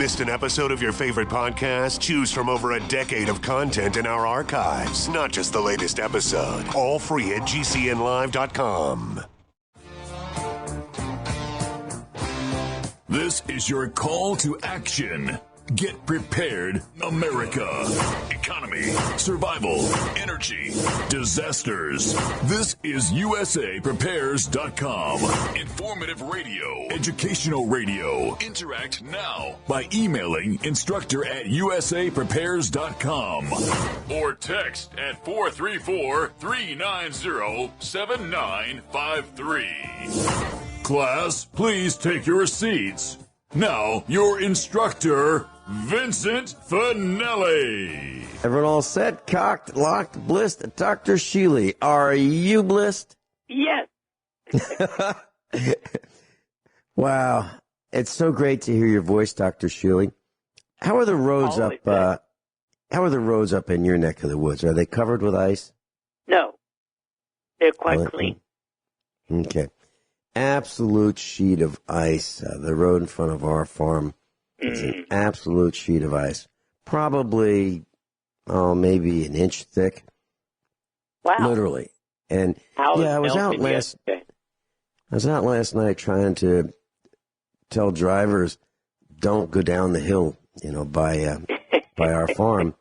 Missed an episode of your favorite podcast? Choose from over a decade of content in our archives, not just the latest episode. All free at GCNlive.com. This is your call to action. Get prepared, America. Economy, survival, energy, disasters. This is USAPrepares.com. Informative radio, educational radio. Interact now by emailing instructor@USAPrepares.com or text at 434-390-7953. Class, please take your seats. Now, your instructor, Vincent Finelli. Everyone all set, cocked, locked, blissed? Dr. Shealy, are you blissed? Yes. Wow. It's so great to hear your voice, Dr. Shealy. How are the roads how are the roads up in your neck of the woods? Are they covered with ice? No. They're quite clean. Okay. Absolute sheet of ice. The road in front of our farm is an absolute sheet of ice. Probably, maybe an inch thick. Wow. Literally. And I was out last night trying to tell drivers don't go down the hill, by our farm.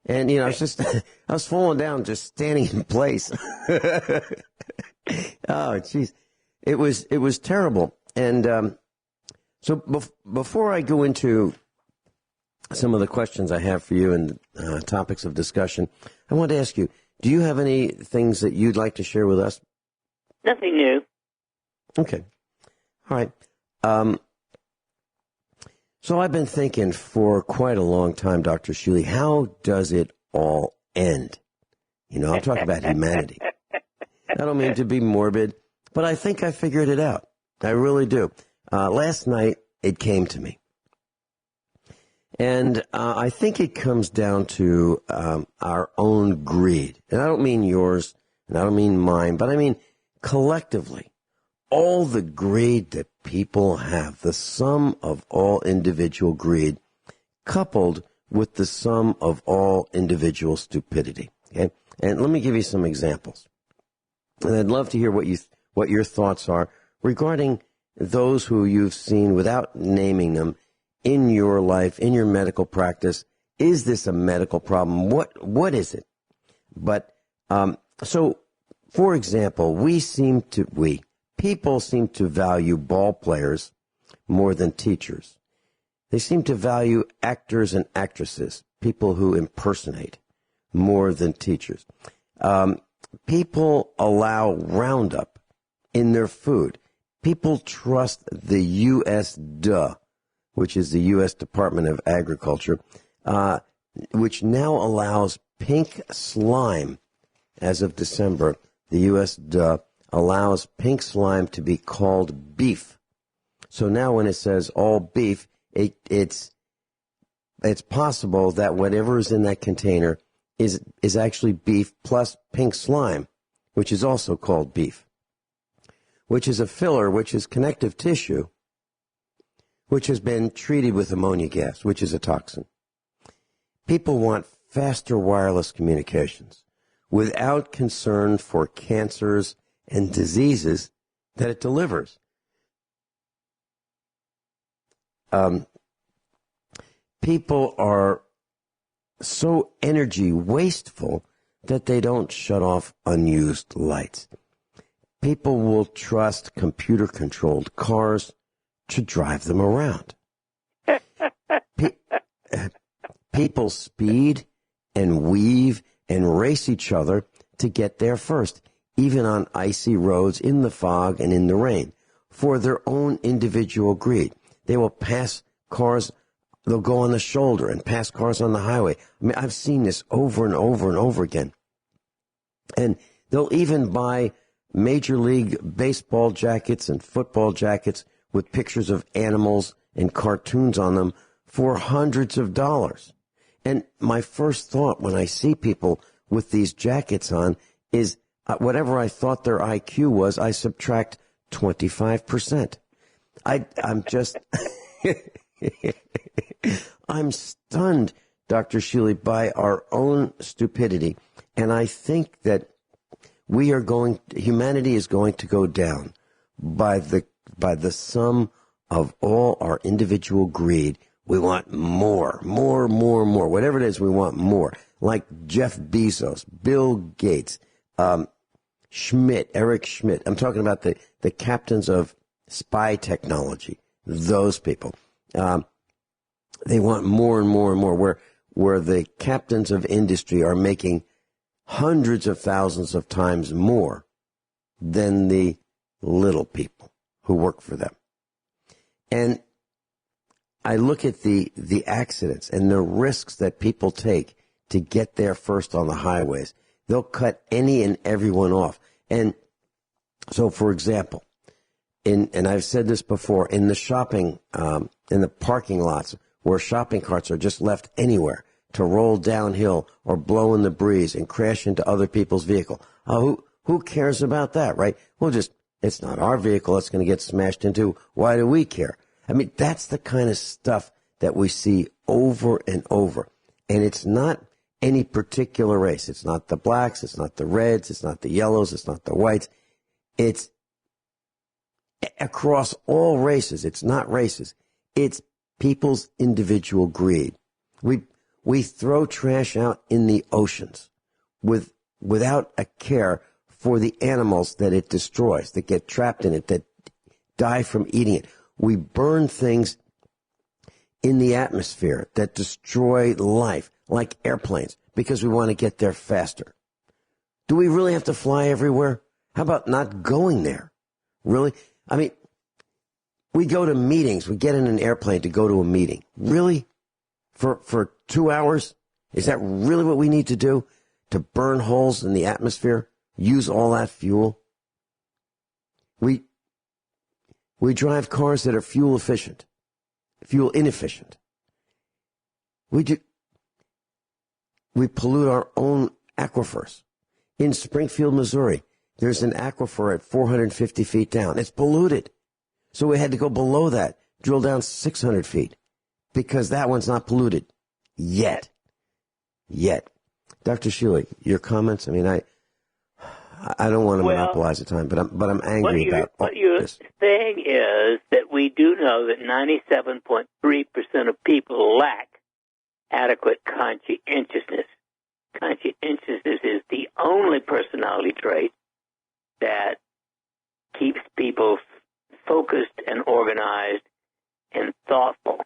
And I was falling down, just standing in place. Oh, jeez. It was terrible. And so before I go into some of the questions I have for you and topics of discussion, I want to ask you, do you have any things that you'd like to share with us? Nothing new. Okay. All right. So I've been thinking for quite a long time, Dr. Shealy, how does it all end? I'm talking about humanity. I don't mean to be morbid, but I think I figured it out. I really do. Last night, it came to me. And I think it comes down to our own greed. And I don't mean yours, and I don't mean mine, but I mean collectively. All the greed that people have, the sum of all individual greed, coupled with the sum of all individual stupidity. Okay? And let me give you some examples. And I'd love to hear what your thoughts are regarding those who you've seen, without naming them, in your life, in your medical practice. Is this a medical problem? What is it? But so, for example, people seem to value ball players more than teachers. They seem to value actors and actresses, people who impersonate, more than teachers. People allow Roundup in their food. People trust the USDA, which is the U.S. Department of Agriculture, which now allows pink slime. As of December, the USDA allows pink slime to be called beef. So now when it says all beef, it's possible that whatever is in that container is actually beef plus pink slime, which is also called beef, which is a filler, which is connective tissue, which has been treated with ammonia gas, which is a toxin. People want faster wireless communications without concern for cancers and diseases that it delivers. People are so energy wasteful that they don't shut off unused lights. People will trust computer-controlled cars to drive them around. People speed and weave and race each other to get there first, even on icy roads, in the fog and in the rain, for their own individual greed. They will pass cars, they'll go on the shoulder and pass cars on the highway. I mean, I've seen this over and over and over again. And they'll even buy Major League Baseball jackets and football jackets with pictures of animals and cartoons on them for hundreds of dollars. And my first thought when I see people with these jackets on is whatever I thought their IQ was, I subtract 25%. I'm just, I'm stunned, Dr. Shealy, by our own stupidity. And I think that humanity is going to go down by the sum of all our individual greed. We want more. Whatever it is, we want more. Like Jeff Bezos, Bill Gates, Eric Schmidt. I'm talking about the captains of spy technology. Those people. They want more and more and more. Where the captains of industry are making hundreds of thousands of times more than the little people who work for them. And I look at the accidents and the risks that people take to get there first on the highways. They'll cut any and everyone off. And so, for example, and I've said this before, in the shopping, in the parking lots where shopping carts are just left anywhere to roll downhill or blow in the breeze and crash into other people's vehicle. Who cares about that, right? It's not our vehicle it's going to get smashed into. Why do we care? I mean, that's the kind of stuff that we see over and over. And it's not any particular race. It's not the blacks. It's not the reds. It's not the yellows. It's not the whites. It's across all races. It's not races. It's people's individual greed. We throw trash out in the oceans without a care for the animals that it destroys, that get trapped in it, that die from eating it. We burn things in the atmosphere that destroy life, like airplanes, because we want to get there faster. Do we really have to fly everywhere? How about not going there? Really? I mean, we go to meetings. We get in an airplane to go to a meeting. Really? For 2 hours? Is that really what we need to do? To burn holes in the atmosphere? Use all that fuel? We drive cars that are fuel inefficient. We pollute our own aquifers. In Springfield, Missouri, there's an aquifer at 450 feet down. It's polluted. So we had to go below that, drill down 600 feet, because that one's not polluted yet. Dr. Shealy, your comments? I mean, I don't want to monopolize the time, but I'm angry about all what you're this. saying is that we do know that 97.3% of people lack adequate conscientiousness. Conscientiousness is the only personality trait that keeps people focused and organized and thoughtful.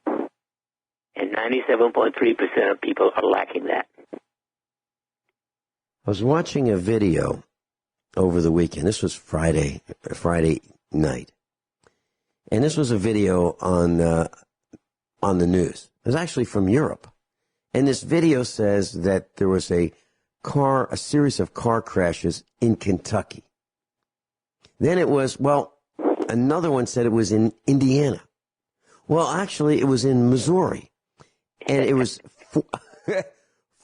And 97.3% of people are lacking that. I was watching a video over the weekend. This was Friday night. And this was a video on the news. It was actually from Europe. And this video says that there was a series of car crashes in Kentucky. Then it was, another one said it was in Indiana. Well, actually, it was in Missouri. And it was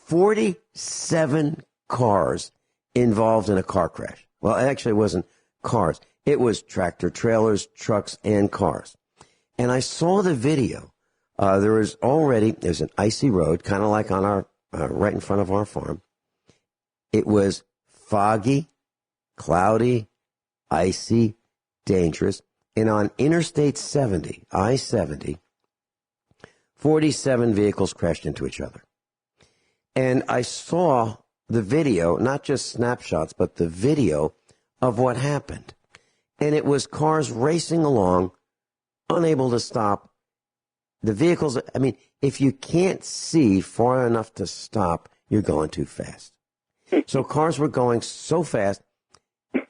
47 cars involved in a car crash. Well, actually, it wasn't cars. It was tractor trailers, trucks, and cars. And I saw the video. There's an icy road, kind of like on our, right in front of our farm. It was foggy, cloudy, icy, dangerous. And on Interstate 70, I-70, 47 vehicles crashed into each other. And I saw the video, not just snapshots, but the video of what happened. And it was cars racing along, unable to stop. The vehicles, I mean, if you can't see far enough to stop, you're going too fast. So cars were going so fast,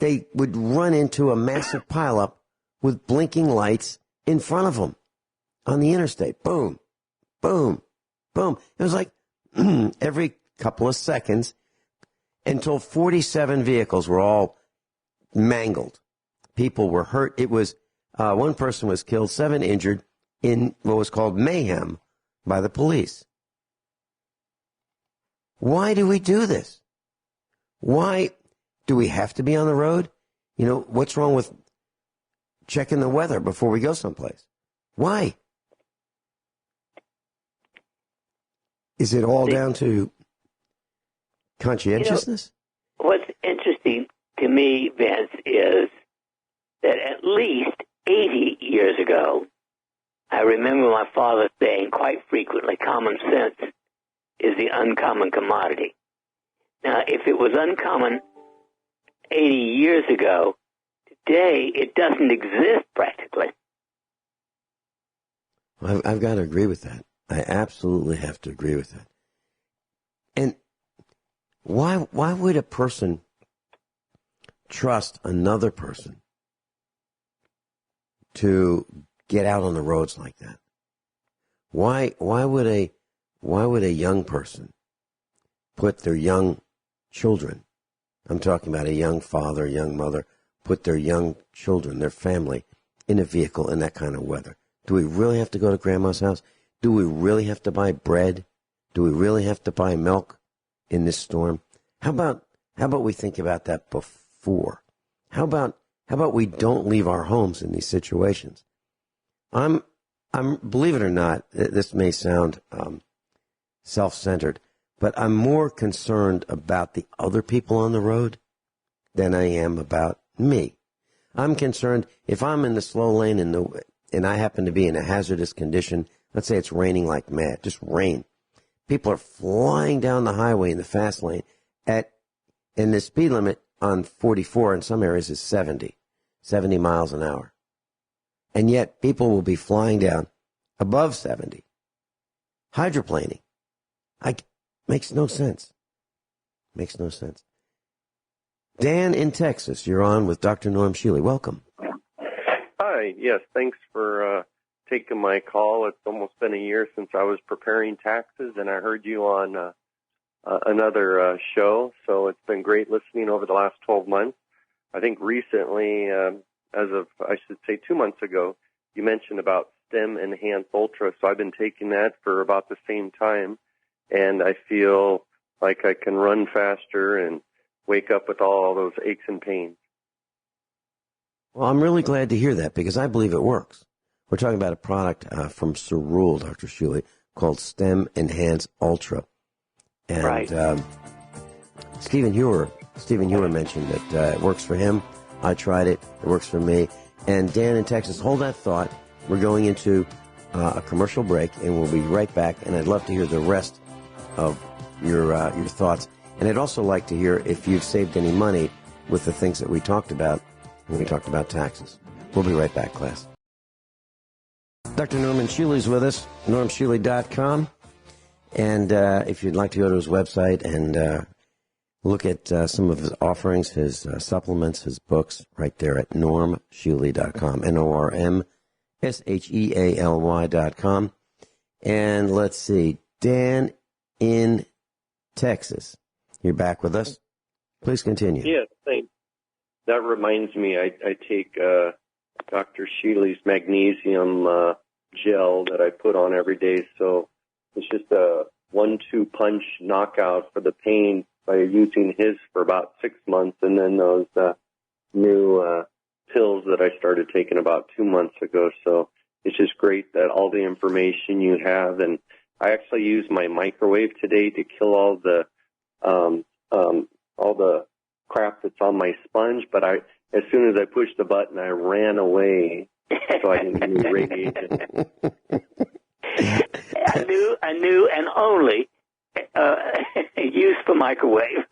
they would run into a massive pileup with blinking lights in front of them on the interstate. Boom, boom, boom. It was like every couple of seconds until 47 vehicles were all mangled. People were hurt. It was, one person was killed, 7 injured in what was called mayhem by the police. Why do we do this? Why do we have to be on the road? You know, what's wrong with checking the weather before we go someplace? Why? Is it all down to conscientiousness? What's interesting to me, Vince, is that at least 80 years ago, I remember my father saying quite frequently, common sense is the uncommon commodity. Now, if it was uncommon 80 years ago, today it doesn't exist practically. I've got to agree with that. I absolutely have to agree with that. And why would a person trust another person to get out on the roads like that? Why would a young person put their young children, I'm talking about a young father, young mother, put their young children, their family, in a vehicle in that kind of weather? Do we really have to go to grandma's house? Do we really have to buy bread? Do we really have to buy milk in this storm? How about we think about that before? How about we don't leave our homes in these situations? I'm believe it or not, this may sound self-centered, but I'm more concerned about the other people on the road than I am about me. I'm concerned if I'm in the slow lane and I happen to be in a hazardous condition. Let's say it's raining like mad, just rain. People are flying down the highway in the fast lane and the speed limit on 44 in some areas is 70 miles an hour. And yet people will be flying down above 70, hydroplaning. Makes no sense. Makes no sense. Dan in Texas, you're on with Dr. Norm Shealy. Welcome. Hi. Yes, thanks for taking my call. It's almost been a year since I was preparing taxes, and I heard you on another show, so it's been great listening over the last 12 months. I think recently, as of, I should say 2 months ago, you mentioned about STEM Enhanced Ultra, so I've been taking that for about the same time, and I feel like I can run faster and wake up with all those aches and pains. Well, I'm really glad to hear that because I believe it works. We're talking about a product from Cerule, Dr. Shealy, called STEM Enhanced Ultra. And Right. Stephen Hewer mentioned that it works for him. I tried it. It works for me. And Dan in Texas, hold that thought. We're going into a commercial break, and we'll be right back. And I'd love to hear the rest of your thoughts. And I'd also like to hear if you've saved any money with the things that we talked about when we talked about taxes. We'll be right back, class. Dr. Norman Shealy's with us, normshealy.com. And if you'd like to go to his website and look at some of his offerings, his supplements, his books, right there at normshealy.com, normshealy.com. And let's see, Dan in Texas, you're back with us. Please continue. Yes, thanks. That reminds me, I take Dr. Shealy's magnesium gel that I put on every day, so it's just a 1-2 punch knockout for the pain by using his for about 6 months, and then those new pills that I started taking about 2 months ago. So it's just great that all the information you have, and I actually used my microwave today to kill all the crap that's on my sponge. But as soon as I pushed the button, I ran away, so I didn't use radiation. I knew, and only use the microwave.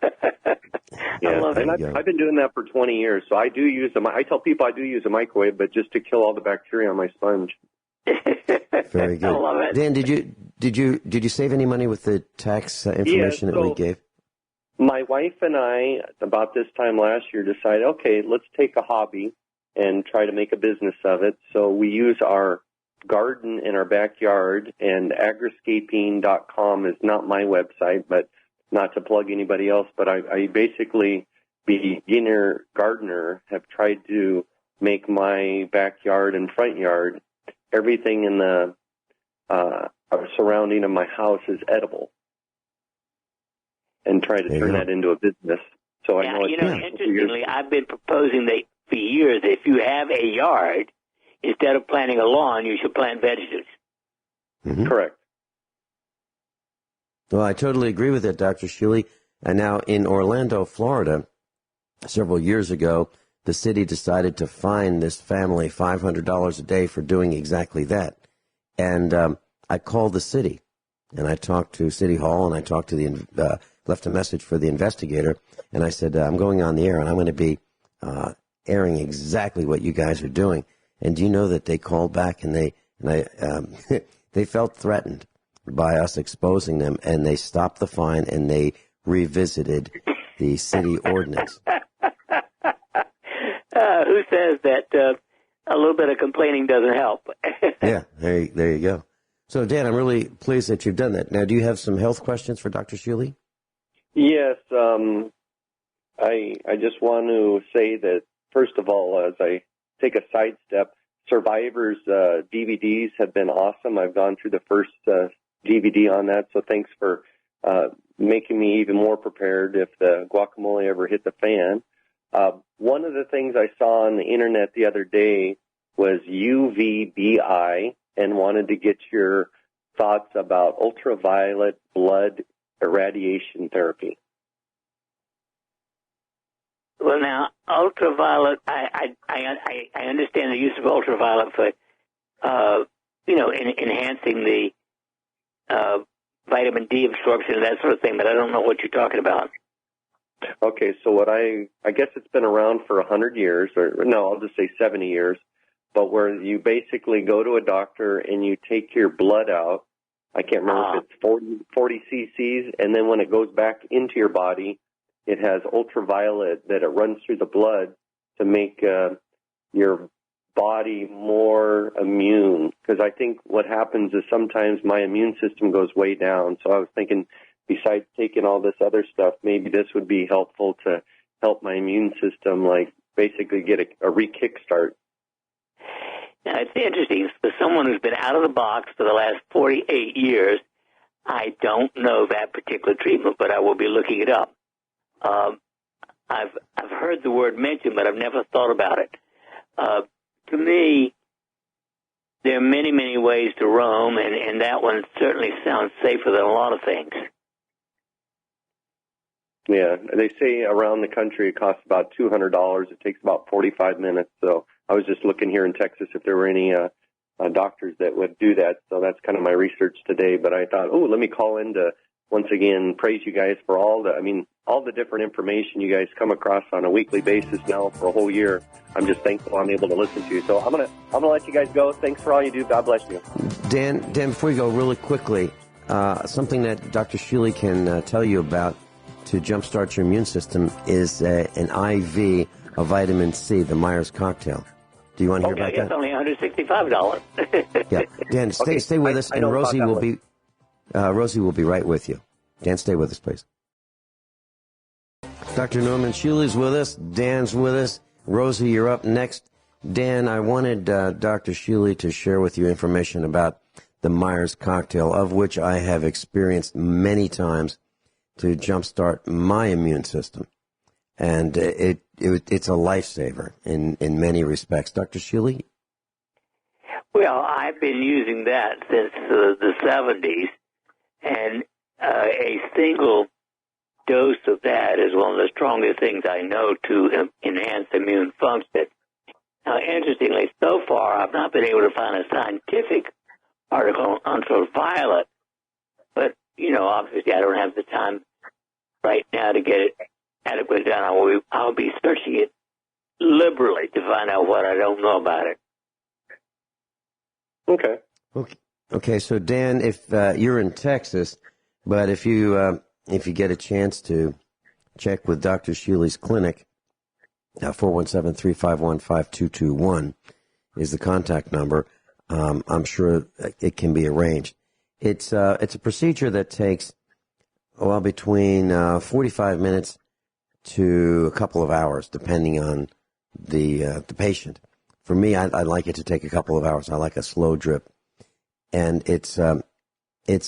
Yeah, I love and it. I've been doing that for 20 years, so I do use I tell people I do use a microwave, but just to kill all the bacteria on my sponge. Very good. I love it. Dan, did you save any money with the tax information that we gave? My wife and I, about this time last year, decided, okay, let's take a hobby and try to make a business of it. So we use our garden in our backyard, and agriscaping.com is not my website, but not to plug anybody else, but I basically, beginner gardener, have tried to make my backyard and front yard, everything in the surrounding of my house is edible, and try to turn that into a business. So I know interestingly, I've been proposing that for years, if you have a yard, instead of planting a lawn, you should plant vegetables. Mm-hmm. Correct. Well, I totally agree with that, Dr. Shealy. And now in Orlando, Florida, several years ago, the city decided to fine this family $500 a day for doing exactly that. And I called the city, and I talked to City Hall, and I talked to left a message for the investigator, and I said, I'm going on the air, and I'm going to be airing exactly what you guys are doing. And do you know that they called back, and they felt threatened by us exposing them, and they stopped the fine, and they revisited the city ordinance. Who says that a little bit of complaining doesn't help? Yeah, there you go. So, Dan, I'm really pleased that you've done that. Now, do you have some health questions for Dr. Shealy? Yes. I just want to say that, first of all, as I take a sidestep, Survivor's DVDs have been awesome. I've gone through the first DVD on that, so thanks for making me even more prepared if the guacamole ever hit the fan. One of the things I saw on the internet the other day was UVBI, and wanted to get your thoughts about ultraviolet blood irradiation therapy. Well, now, ultraviolet, I understand the use of ultraviolet for, enhancing the vitamin D absorption and that sort of thing, but I don't know what you're talking about. Okay, so what I guess it's been around for 100 years, or no, I'll just say 70 years, but where you basically go to a doctor and you take your blood out. I can't remember if it's 40 cc's, and then when it goes back into your body, it has ultraviolet that it runs through the blood to make your body more immune. Because I think what happens is sometimes my immune system goes way down. So I was thinking, besides taking all this other stuff, maybe this would be helpful to help my immune system, like basically get a re-kickstart. Now, it's interesting. For someone who's been out of the box for the last 48 years, I don't know that particular treatment, but I will be looking it up. I've heard the word mentioned, but I've never thought about it. To me, there are many, many ways to roam, and that one certainly sounds safer than a lot of things. Yeah, they say around the country it costs about $200. It takes about 45 minutes. So I was just looking here in Texas if there were any doctors that would do that. So that's kind of my research today. But I thought, let me call in to once again praise you guys for all the different information you guys come across on a weekly basis now for a whole year. I'm just thankful I'm able to listen to you. So I'm gonna let you guys go. Thanks for all you do. God bless you. Dan, before you go, really quickly, something that Dr. Shealy can tell you about to jumpstart your immune system is an IV of vitamin C, the Myers cocktail. Do you want to hear about that? It's only $165. Yeah, Dan, stay with us, and Rosie will be right with you. Dan, stay with us, please. Dr. Norman Shealy's with us. Dan's with us. Rosie, you're up next. Dan, I wanted Dr. Shealy to share with you information about the Myers cocktail, of which I have experienced many times to jumpstart my immune system. And it's a lifesaver in many respects. Dr. Shealy? Well, I've been using that since the 70s, and a single dose of that is one of the strongest things I know to enhance immune function. Now, interestingly, so far, I've not been able to find a scientific article on ultraviolet, but, obviously I don't have the time right now to get it adequately done. I'll be searching it liberally to find out what I don't know about it. Okay. So Dan, if you're in Texas, but if you get a chance to check with Dr. Shealy's clinic, 417-351-5221 is the contact number. I'm sure it can be arranged. It's a procedure that takes between 45 minutes to a couple of hours, depending on the patient. For me, I like it to take a couple of hours. I like a slow drip, and it's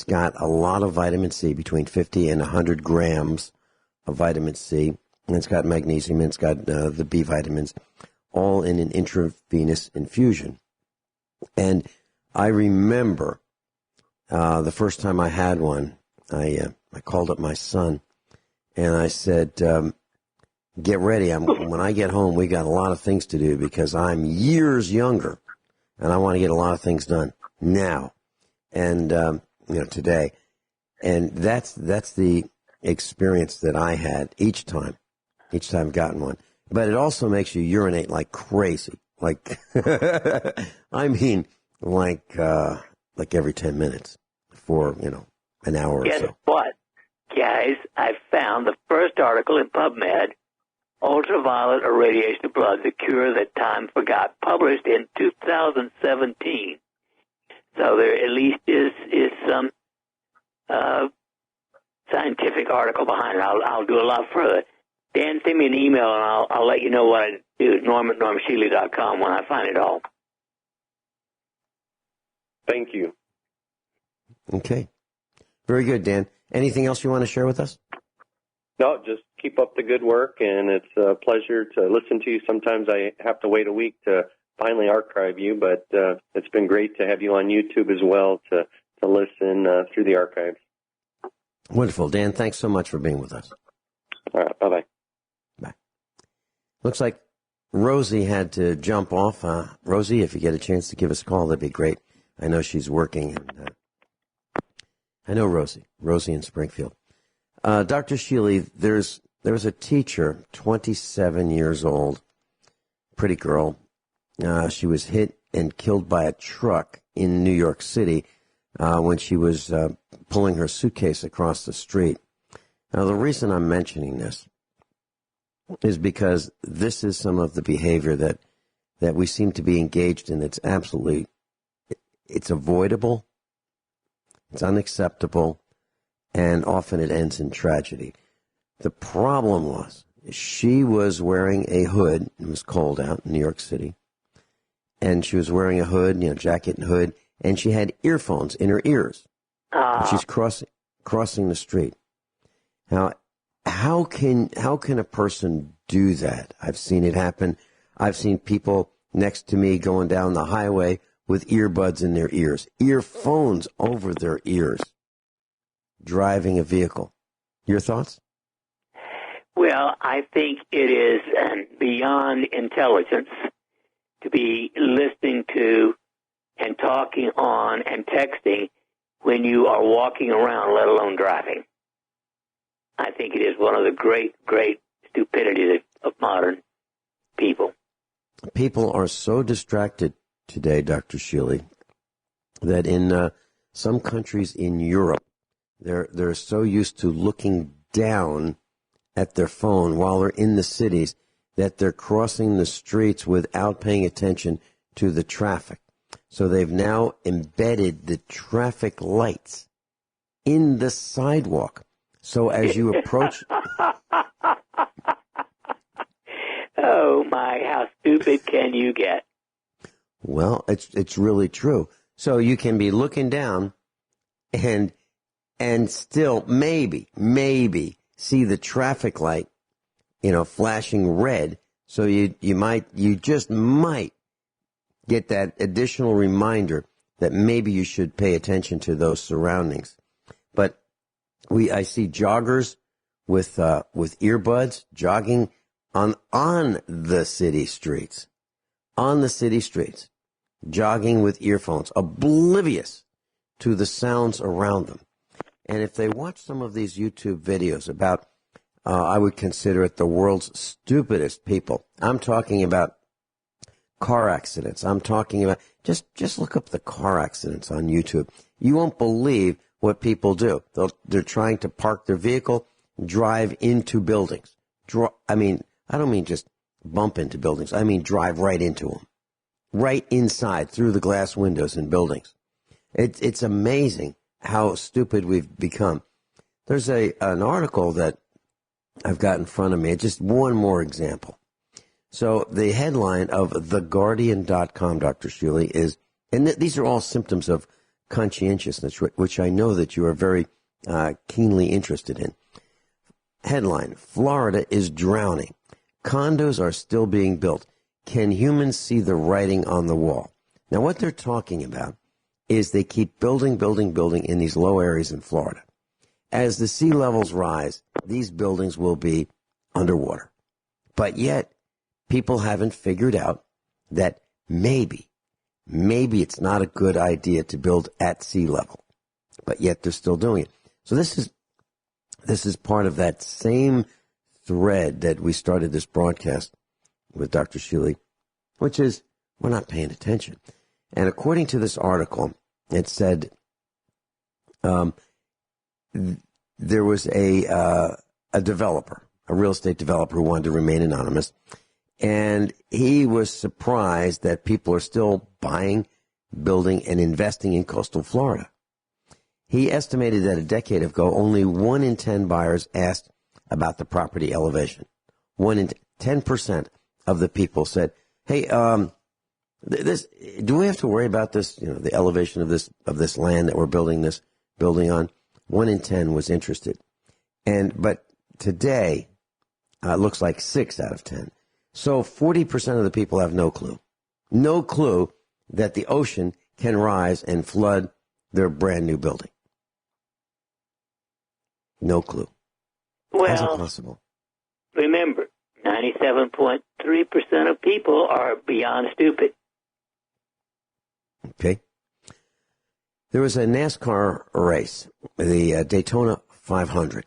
got a lot of vitamin C, between 50 and 100 grams of vitamin C, and it's got magnesium, and it's got the B vitamins, all in an intravenous infusion. And I remember the first time I had one, I called up my son, and I said, get ready. When I get home, we got a lot of things to do because I'm years younger, and I want to get a lot of things done now, and today. And that's the experience that I had each time I've gotten one. But it also makes you urinate like crazy. Like, I mean, like every 10 minutes for, an hour or so. Guess what, guys? I found the first article in PubMed, Ultraviolet Irradiation of Blood, the Cure That Time Forgot, published in 2017. So there at least is some scientific article behind it. I'll do a lot further. Dan, send me an email, and I'll let you know what I do. Norm@normshealy.com when I find it all. Thank you. Okay. Very good, Dan. Anything else you want to share with us? No, just keep up the good work, and it's a pleasure to listen to you. Sometimes I have to wait a week to finally archive you, but it's been great to have you on YouTube as well to listen through the archives. Wonderful. Dan, thanks so much for being with us. All right. Bye-bye. Bye. Looks like Rosie had to jump off. Rosie, if you get a chance to give us a call, that'd be great. I know she's working. And, I know Rosie in Springfield. Dr. Shealy, there's a teacher, 27 years old, pretty girl. She was hit and killed by a truck in New York City when she was pulling her suitcase across the street. Now, the reason I'm mentioning this is because this is some of the behavior that we seem to be engaged in. It's avoidable, it's unacceptable, and often it ends in tragedy. The problem was she was wearing a hood. It was cold out in New York City. And she was wearing a hood, jacket and hood, and she had earphones in her ears. And she's crossing the street. Now, how can a person do that? I've seen it happen. I've seen people next to me going down the highway with earbuds in their ears, earphones over their ears, driving a vehicle. Your thoughts? Well, I think it is beyond intelligence to be listening to and talking on and texting when you are walking around, let alone driving. I think it is one of the great, great stupidities of modern people. People are so distracted today, Dr. Shealy, that in some countries in Europe, they're so used to looking down at their phone while they're in the cities that they're crossing the streets without paying attention to the traffic. So they've now embedded the traffic lights in the sidewalk. So as you approach... Oh, my, how stupid can you get? Well, it's really true. So you can be looking down and still maybe see the traffic light, flashing red. So you just might get that additional reminder that maybe you should pay attention to those surroundings. But I see joggers with earbuds jogging on the city streets, jogging with earphones, oblivious to the sounds around them. And if they watch some of these YouTube videos about, I would consider it the world's stupidest people. I'm talking about car accidents. I'm talking about, just look up the car accidents on YouTube. You won't believe what people do. They're trying to park their vehicle, drive into buildings. I don't mean just bump into buildings. I mean drive right into them, right inside through the glass windows in buildings. It's amazing how stupid we've become. There's an article that I've got in front of me. Just one more example. So the headline of TheGuardian.com, Dr. Shealy, is, and these are all symptoms of conscientiousness, which I know that you are very keenly interested in. Headline, Florida is drowning. Condos are still being built. Can humans see the writing on the wall? Now, what they're talking about is they keep building in these low areas in Florida. as the sea levels rise, these buildings will be underwater. But yet, people haven't figured out that maybe it's not a good idea to build at sea level. But yet they're still doing it. So this is part of that same thread that we started this broadcast with Dr. Shealy, which is we're not paying attention. And according to this article, it said there was a developer, a real estate developer who wanted to remain anonymous, and he was surprised that people are still buying, building, and investing in coastal Florida. He estimated that a decade ago, only 1 in 10 buyers asked about the property elevation. 10% of the people said, "Hey, do we have to worry about this? You know, the elevation of this land that we're building this building on." 1 in 10 was interested, but today it looks like 6 out of 10. So 40% of the people have no clue that the ocean can rise and flood their brand new building. No clue. Well, how's it possible? Remember, 97.3% of people are beyond stupid. Okay. There was a NASCAR race, the Daytona 500.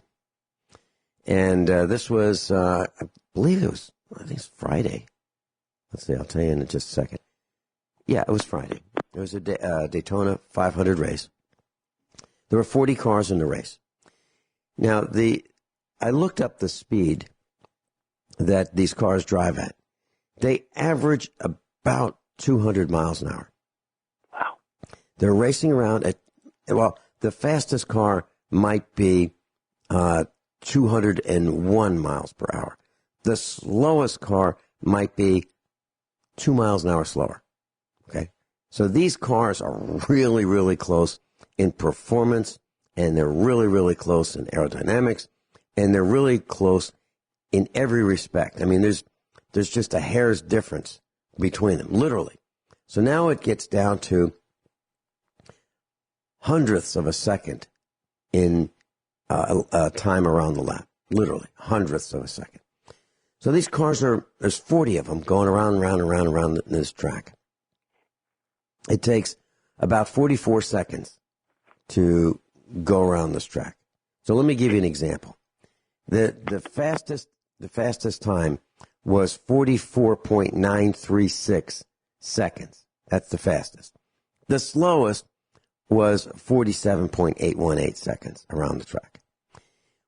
And this was, I think it's Friday. Let's see, I'll tell you in just a second. Yeah, it was Friday. It was a Daytona 500 race. There were 40 cars in the race. Now, I looked up the speed that these cars drive at. They average about 200 miles an hour. Wow. They're racing around the fastest car might be 201 miles per hour. The slowest car might be 2 miles an hour slower. Okay? So these cars are really, really close in performance, and they're really, really close in aerodynamics, and they're really close in every respect. I mean, there's just a hair's difference between them, literally. So now it gets down to hundredths of a second in time around the lap, literally hundredths of a second. So these cars there's 40 of them going around this track. It takes about 44 seconds to go around this track. So let me give you an example. The fastest time was 44.936 seconds. That's the fastest. The slowest was 47.818 seconds around the track.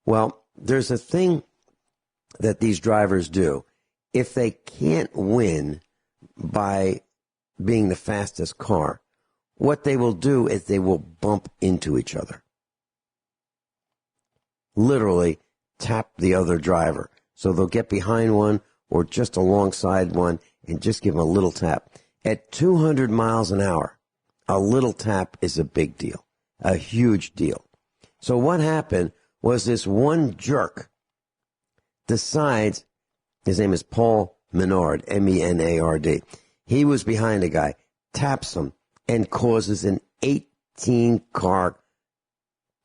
Well, there's a thing that these drivers do. If they can't win by being the fastest car, what they will do is they will bump into each other. Literally tap the other driver. So they'll get behind one or just alongside one and just give them a little tap. At 200 miles an hour, a little tap is a big deal, a huge deal. So what happened was this one jerk decides, his name is Paul Menard, Menard. He was behind a guy, taps him, and causes an 18-car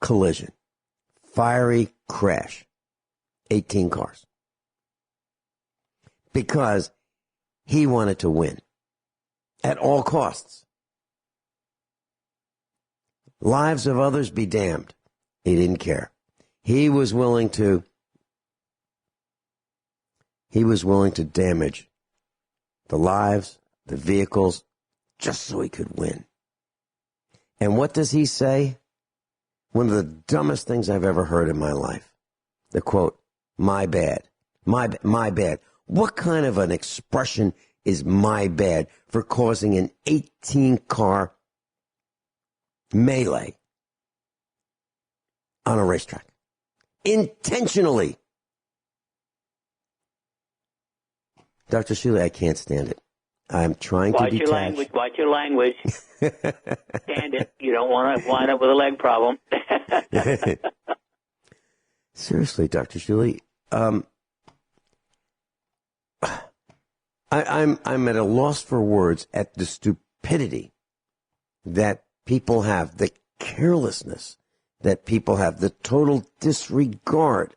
collision. Fiery crash. 18 cars. Because he wanted to win. At all costs. Lives of others be damned. He didn't care. He was willing to damage the lives, the vehicles, just so he could win. And what does he say? One of the dumbest things I've ever heard in my life. The quote, "My bad. My bad." What kind of an expression is "my bad" for causing an 18-car melee on a racetrack? Intentionally. Dr. Shealy, I can't stand it. I'm trying to detach. Watch your language. Stand it. You don't want to wind up with a leg problem. Seriously, Dr. Shealy, I'm at a loss for words at the stupidity that people have, the carelessness that people have, the total disregard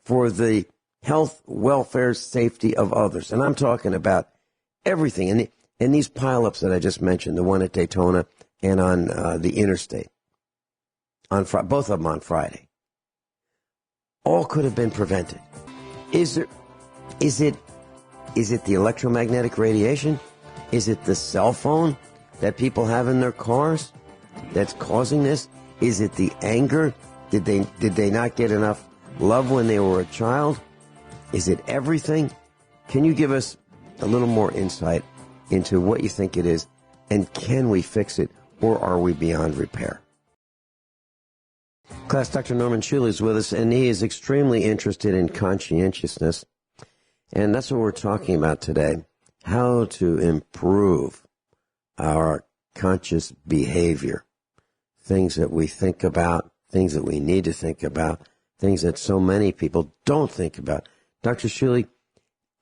for the health, welfare, safety of others. And I'm talking about everything. And these pileups that I just mentioned, the one at Daytona and on the interstate, both of them on Friday, all could have been prevented. Is it the electromagnetic radiation? Is it the cell phone that people have in their cars that's causing this? Is it the anger? Did they not get enough love when they were a child? Is it everything? Can you give us a little more insight into what you think it is, and can we fix it, or are we beyond repair? Class, Dr. Norman Shealy is with us, and he is extremely interested in conscientiousness, and that's what we're talking about today, how to improve our conscious behavior, things that we think about, things that we need to think about, things that so many people don't think about. Dr. Shealy,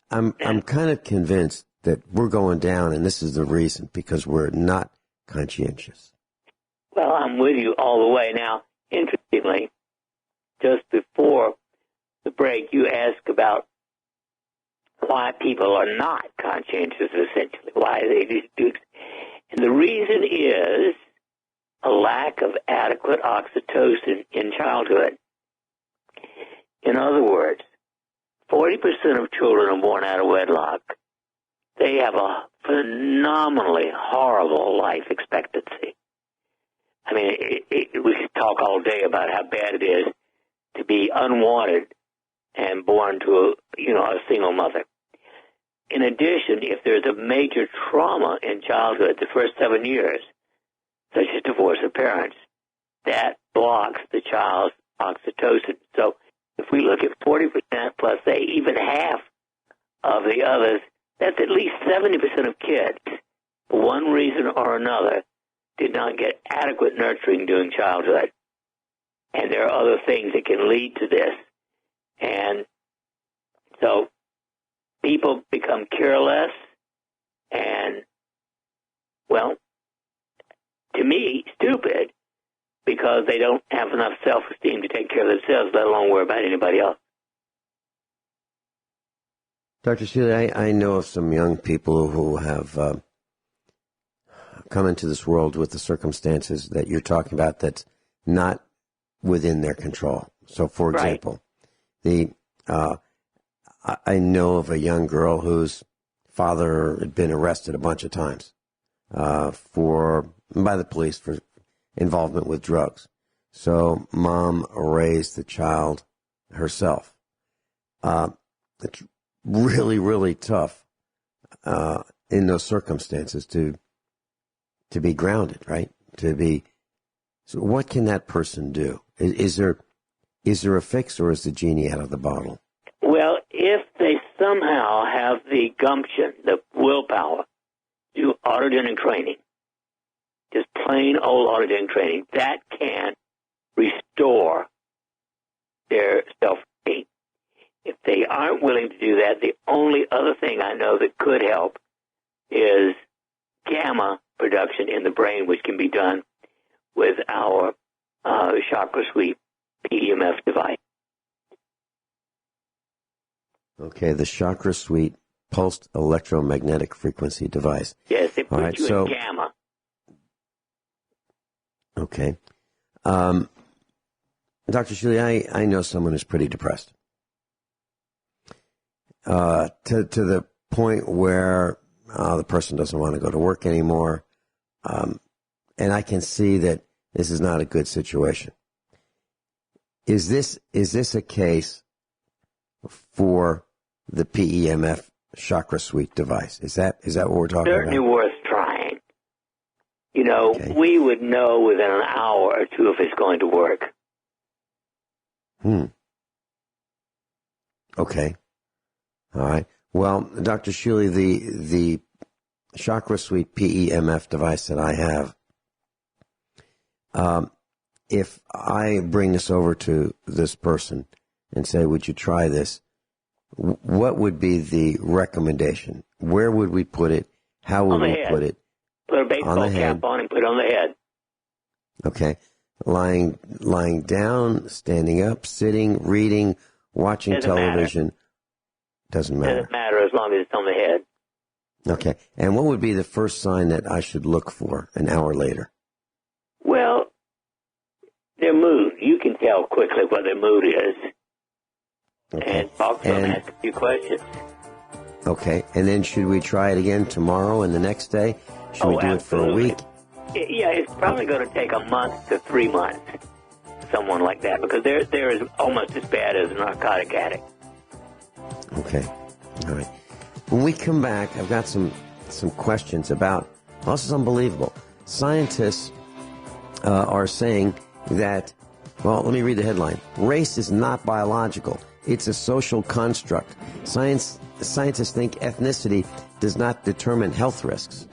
I'm kind of convinced that we're going down, and this is the reason, because we're not conscientious. Well, I'm with you all the way. Now, interestingly, just before the break, you asked about why people are not conscientious, essentially, why they do. And the reason is a lack of adequate oxytocin in childhood. In other words, 40% of children are born out of wedlock. They have a phenomenally horrible life expectancy. I mean, we could talk all day about how bad it is to be unwanted and born to a single mother. In addition, if there's a major trauma in childhood, the first 7 years, such as divorce of parents, that blocks the child's oxytocin. So if we look at 40% plus, say, even half of the others, that's at least 70% of kids, for one reason or another, did not get adequate nurturing during childhood. And there are other things that can lead to this. And so people become careless and, well, to me, stupid, because they don't have enough self-esteem to take care of themselves, let alone worry about anybody else. Dr. Shealy, I know of some young people who have come into this world with the circumstances that you're talking about that's not within their control. So, for example, I know of a young girl whose father had been arrested a bunch of times by the police for involvement with drugs. So mom raised the child herself. It's really, really tough in those circumstances to be grounded, right? So what can that person do? Is there a fix, or is the genie out of the bottle? Well, if they somehow have the gumption, the willpower, do autogenic training, just plain old autogenic training, that can restore their self-esteem. If they aren't willing to do that, the only other thing I know that could help is gamma production in the brain, which can be done with our chakra sweep PEMF device. Okay, the chakra suite pulsed electromagnetic frequency device. Yes, they put you in gamma. Okay. Dr. Shealy, I know someone who's pretty depressed. To the point where the person doesn't want to go to work anymore. And I can see that this is not a good situation. Is this a case for the PEMF chakra suite device? Is that what we're talking about? Certainly worth trying. We would know within an hour or two if it's going to work. Okay. All right. Well, Dr. Shealy, the chakra suite PEMF device that I have, if I bring this over to this person and say, would you try this, what would be the recommendation? Where would we put it? How would we put it? Put a baseball cap on and put it on the head. Okay. Lying down, standing up, sitting, reading, watching television. Doesn't matter. Doesn't matter as long as it's on the head. Okay. And what would be the first sign that I should look for an hour later? Well, their mood. You can tell quickly what their mood is. Okay. And talk to them and ask a few questions. Okay. And then should we try it again tomorrow and the next day? Should we do it for a week? Yeah, it's probably going to take a month to 3 months, someone like that, because they're almost as bad as a narcotic addict. Okay. All right. When we come back, I've got some questions about, this is unbelievable. Scientists are saying that, well, let me read the headline. Race is not biological. It's a social construct. Scientists think ethnicity does not determine health risks.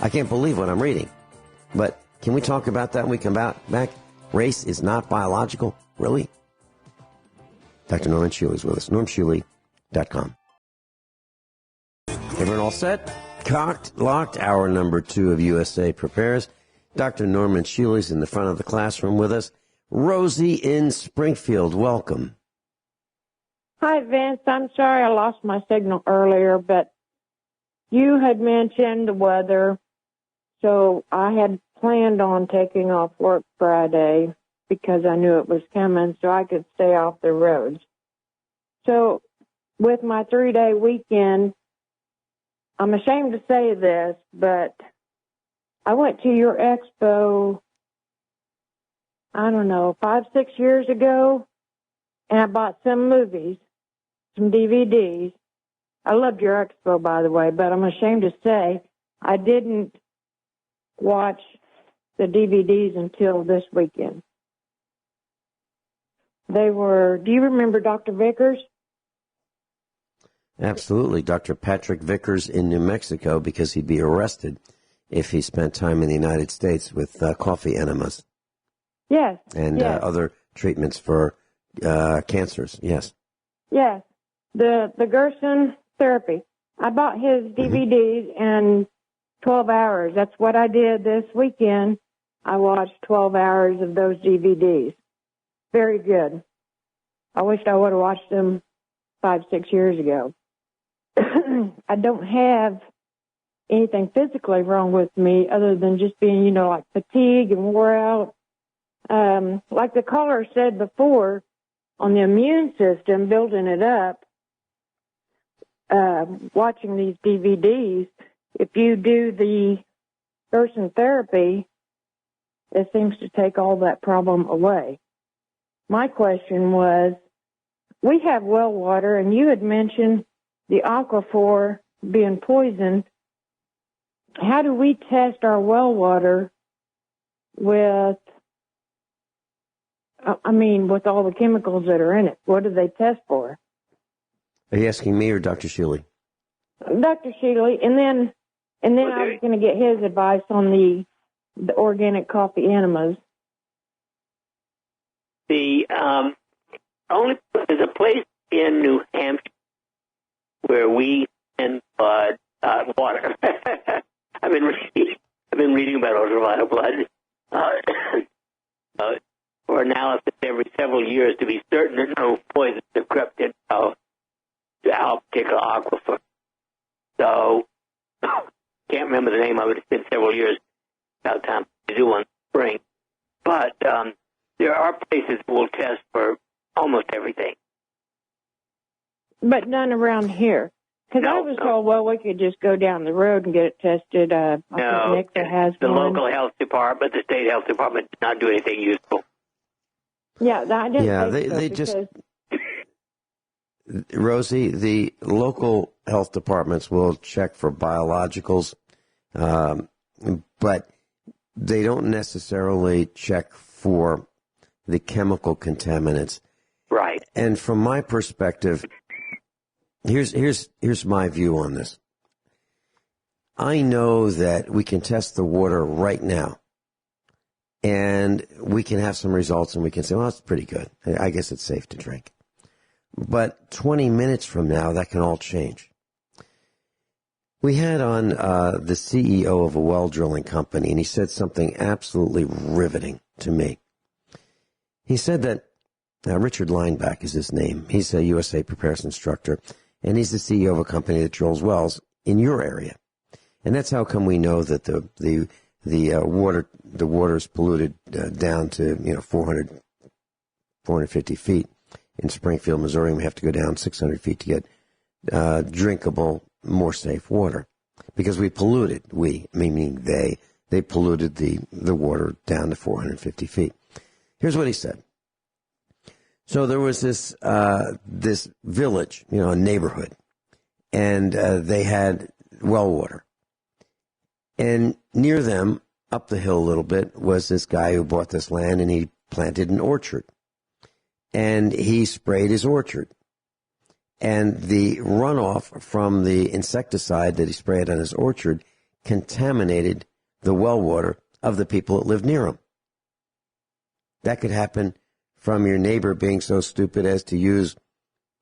I can't believe what I'm reading. But can we talk about that when we come back? Race is not biological? Really? Dr. Norman Shealy is with us. NormShealy.com. Everyone all set? Cocked, locked, hour number 2 of USA Prepares. Dr. Norman Shealy's in the front of the classroom with us. Rosie in Springfield, welcome. Hi, Vince. I'm sorry I lost my signal earlier, but you had mentioned the weather, so I had planned on taking off work Friday because I knew it was coming so I could stay off the roads. So with my 3-day weekend, I'm ashamed to say this, but I went to your expo, 5-6 years ago, and I bought some movies, some DVDs. I loved your expo, by the way, but I'm ashamed to say I didn't watch the DVDs until this weekend. They were, do you remember Dr. Vickers? Absolutely. Dr. Patrick Vickers in New Mexico, because he'd be arrested if he spent time in the United States with coffee enemas. Yes. And other treatments for cancers. Yes. Yes. The Gerson therapy. I bought his DVDs in 12 hours. That's what I did this weekend. I watched 12 hours of those DVDs. Very good. I wished I would have watched them 5-6 years ago. I don't have anything physically wrong with me other than just being, like fatigue and wore out. Like the caller said before, on the immune system, building it up, watching these DVDs, if you do the Gerson therapy, it seems to take all that problem away. My question was, we have well water, and you had mentioned the aquifer being poisoned. How do we test our well water with all the chemicals that are in it? What do they test for? Are you asking me or Dr. Shealy? Dr. Shealy, and then I was going to get his advice on the organic coffee enemas. There's a place in New Hampshire where we send blood, water. I've been reading about ultraviolet blood for analysis every several years to be certain that no poisons have crept into our particular aquifer. So, can't remember the name of it. It's been several years. About time to do one spring. But there are places that will test for almost everything. But none around here. Because I was told, we could just go down the road and get it tested. I think Nick has the one. Local health department, the state health department did not do anything useful. Yeah, I didn't they just... Rosie, the local health departments will check for biologicals, but they don't necessarily check for the chemical contaminants. Right. And from my perspective, here's my view on this. I know that we can test the water right now, and we can have some results, and we can say, well, it's pretty good. I guess it's safe to drink. But 20 minutes from now, that can all change. We had on the CEO of a well drilling company, and he said something absolutely riveting to me. He said that Richard Lineback is his name. He's a USA Preparedness instructor, and he's the CEO of a company that drills wells in your area. And that's how come we know that the water is polluted down to 450 feet. In Springfield, Missouri, we have to go down 600 feet to get drinkable, more safe water, because we polluted. Meaning they polluted the water down to 450 feet. Here's what he said. So there was this village, a neighborhood, and they had well water. And near them, up the hill a little bit, was this guy who bought this land, and he planted an orchard. And he sprayed his orchard. And the runoff from the insecticide that he sprayed on his orchard contaminated the well water of the people that lived near him. That could happen from your neighbor being so stupid as to use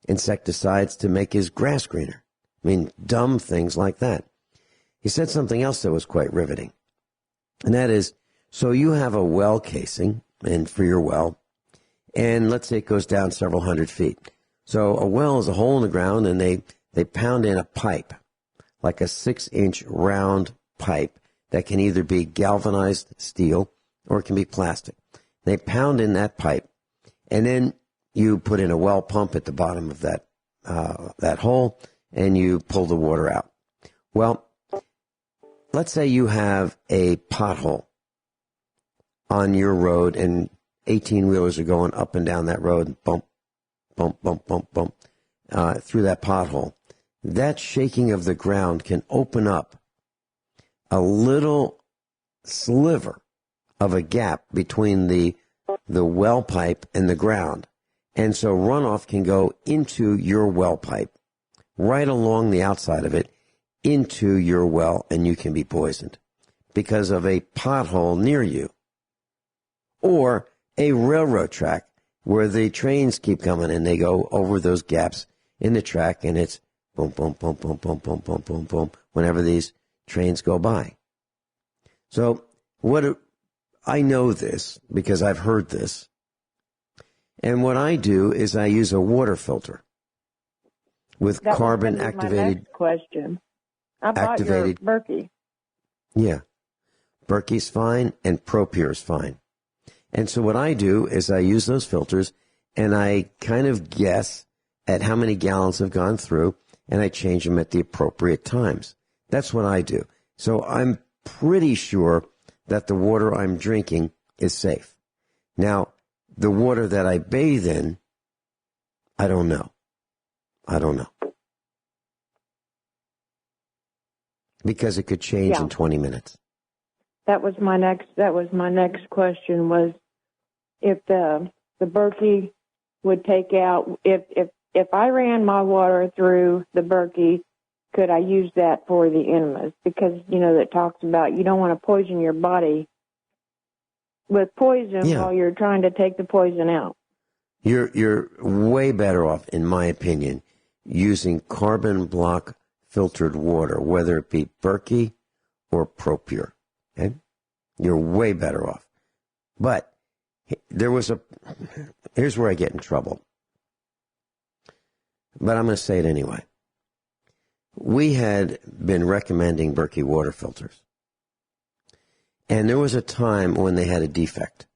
insecticides to make his grass greener. I mean, dumb things like that. He said something else that was quite riveting. And that is, so you have a well casing and for your well, and let's say it goes down several hundred feet. So a well is a hole in the ground, and they pound in a pipe, like a 6-inch round pipe that can either be galvanized steel or it can be plastic. They pound in that pipe, and then you put in a well pump at the bottom of that hole, and you pull the water out. Well, let's say you have a pothole on your road, and 18-wheelers are going up and down that road, and bump, bump, bump, bump, bump, through that pothole. That shaking of the ground can open up a little sliver of a gap between the well pipe and the ground. And so runoff can go into your well pipe, right along the outside of it, into your well, and you can be poisoned because of a pothole near you. Or a railroad track where the trains keep coming and they go over those gaps in the track, and it's boom, boom, boom, boom, boom, boom, boom, boom, boom, whenever these trains go by. So I know this because I've heard this. And what I do is I use a water filter with carbon activated. My next question. I bought your Berkey. Yeah. Berkey's fine and ProPure's fine. And so what I do is I use those filters, and I kind of guess at how many gallons have gone through, and I change them at the appropriate times. That's what I do. So I'm pretty sure that the water I'm drinking is safe. Now, the water that I bathe in, I don't know. Because it could change in 20 minutes. That was my next question, was if the Berkey would take out, if I ran my water through the Berkey, could I use that for the enemas? Because, that talks about you don't want to poison your body with poison while you're trying to take the poison out. You're way better off, in my opinion, using carbon block filtered water, whether it be Berkey or ProPure. Okay? You're way better off. But here's where I get in trouble. But I'm going to say it anyway. We had been recommending Berkey water filters. And there was a time when they had a defect.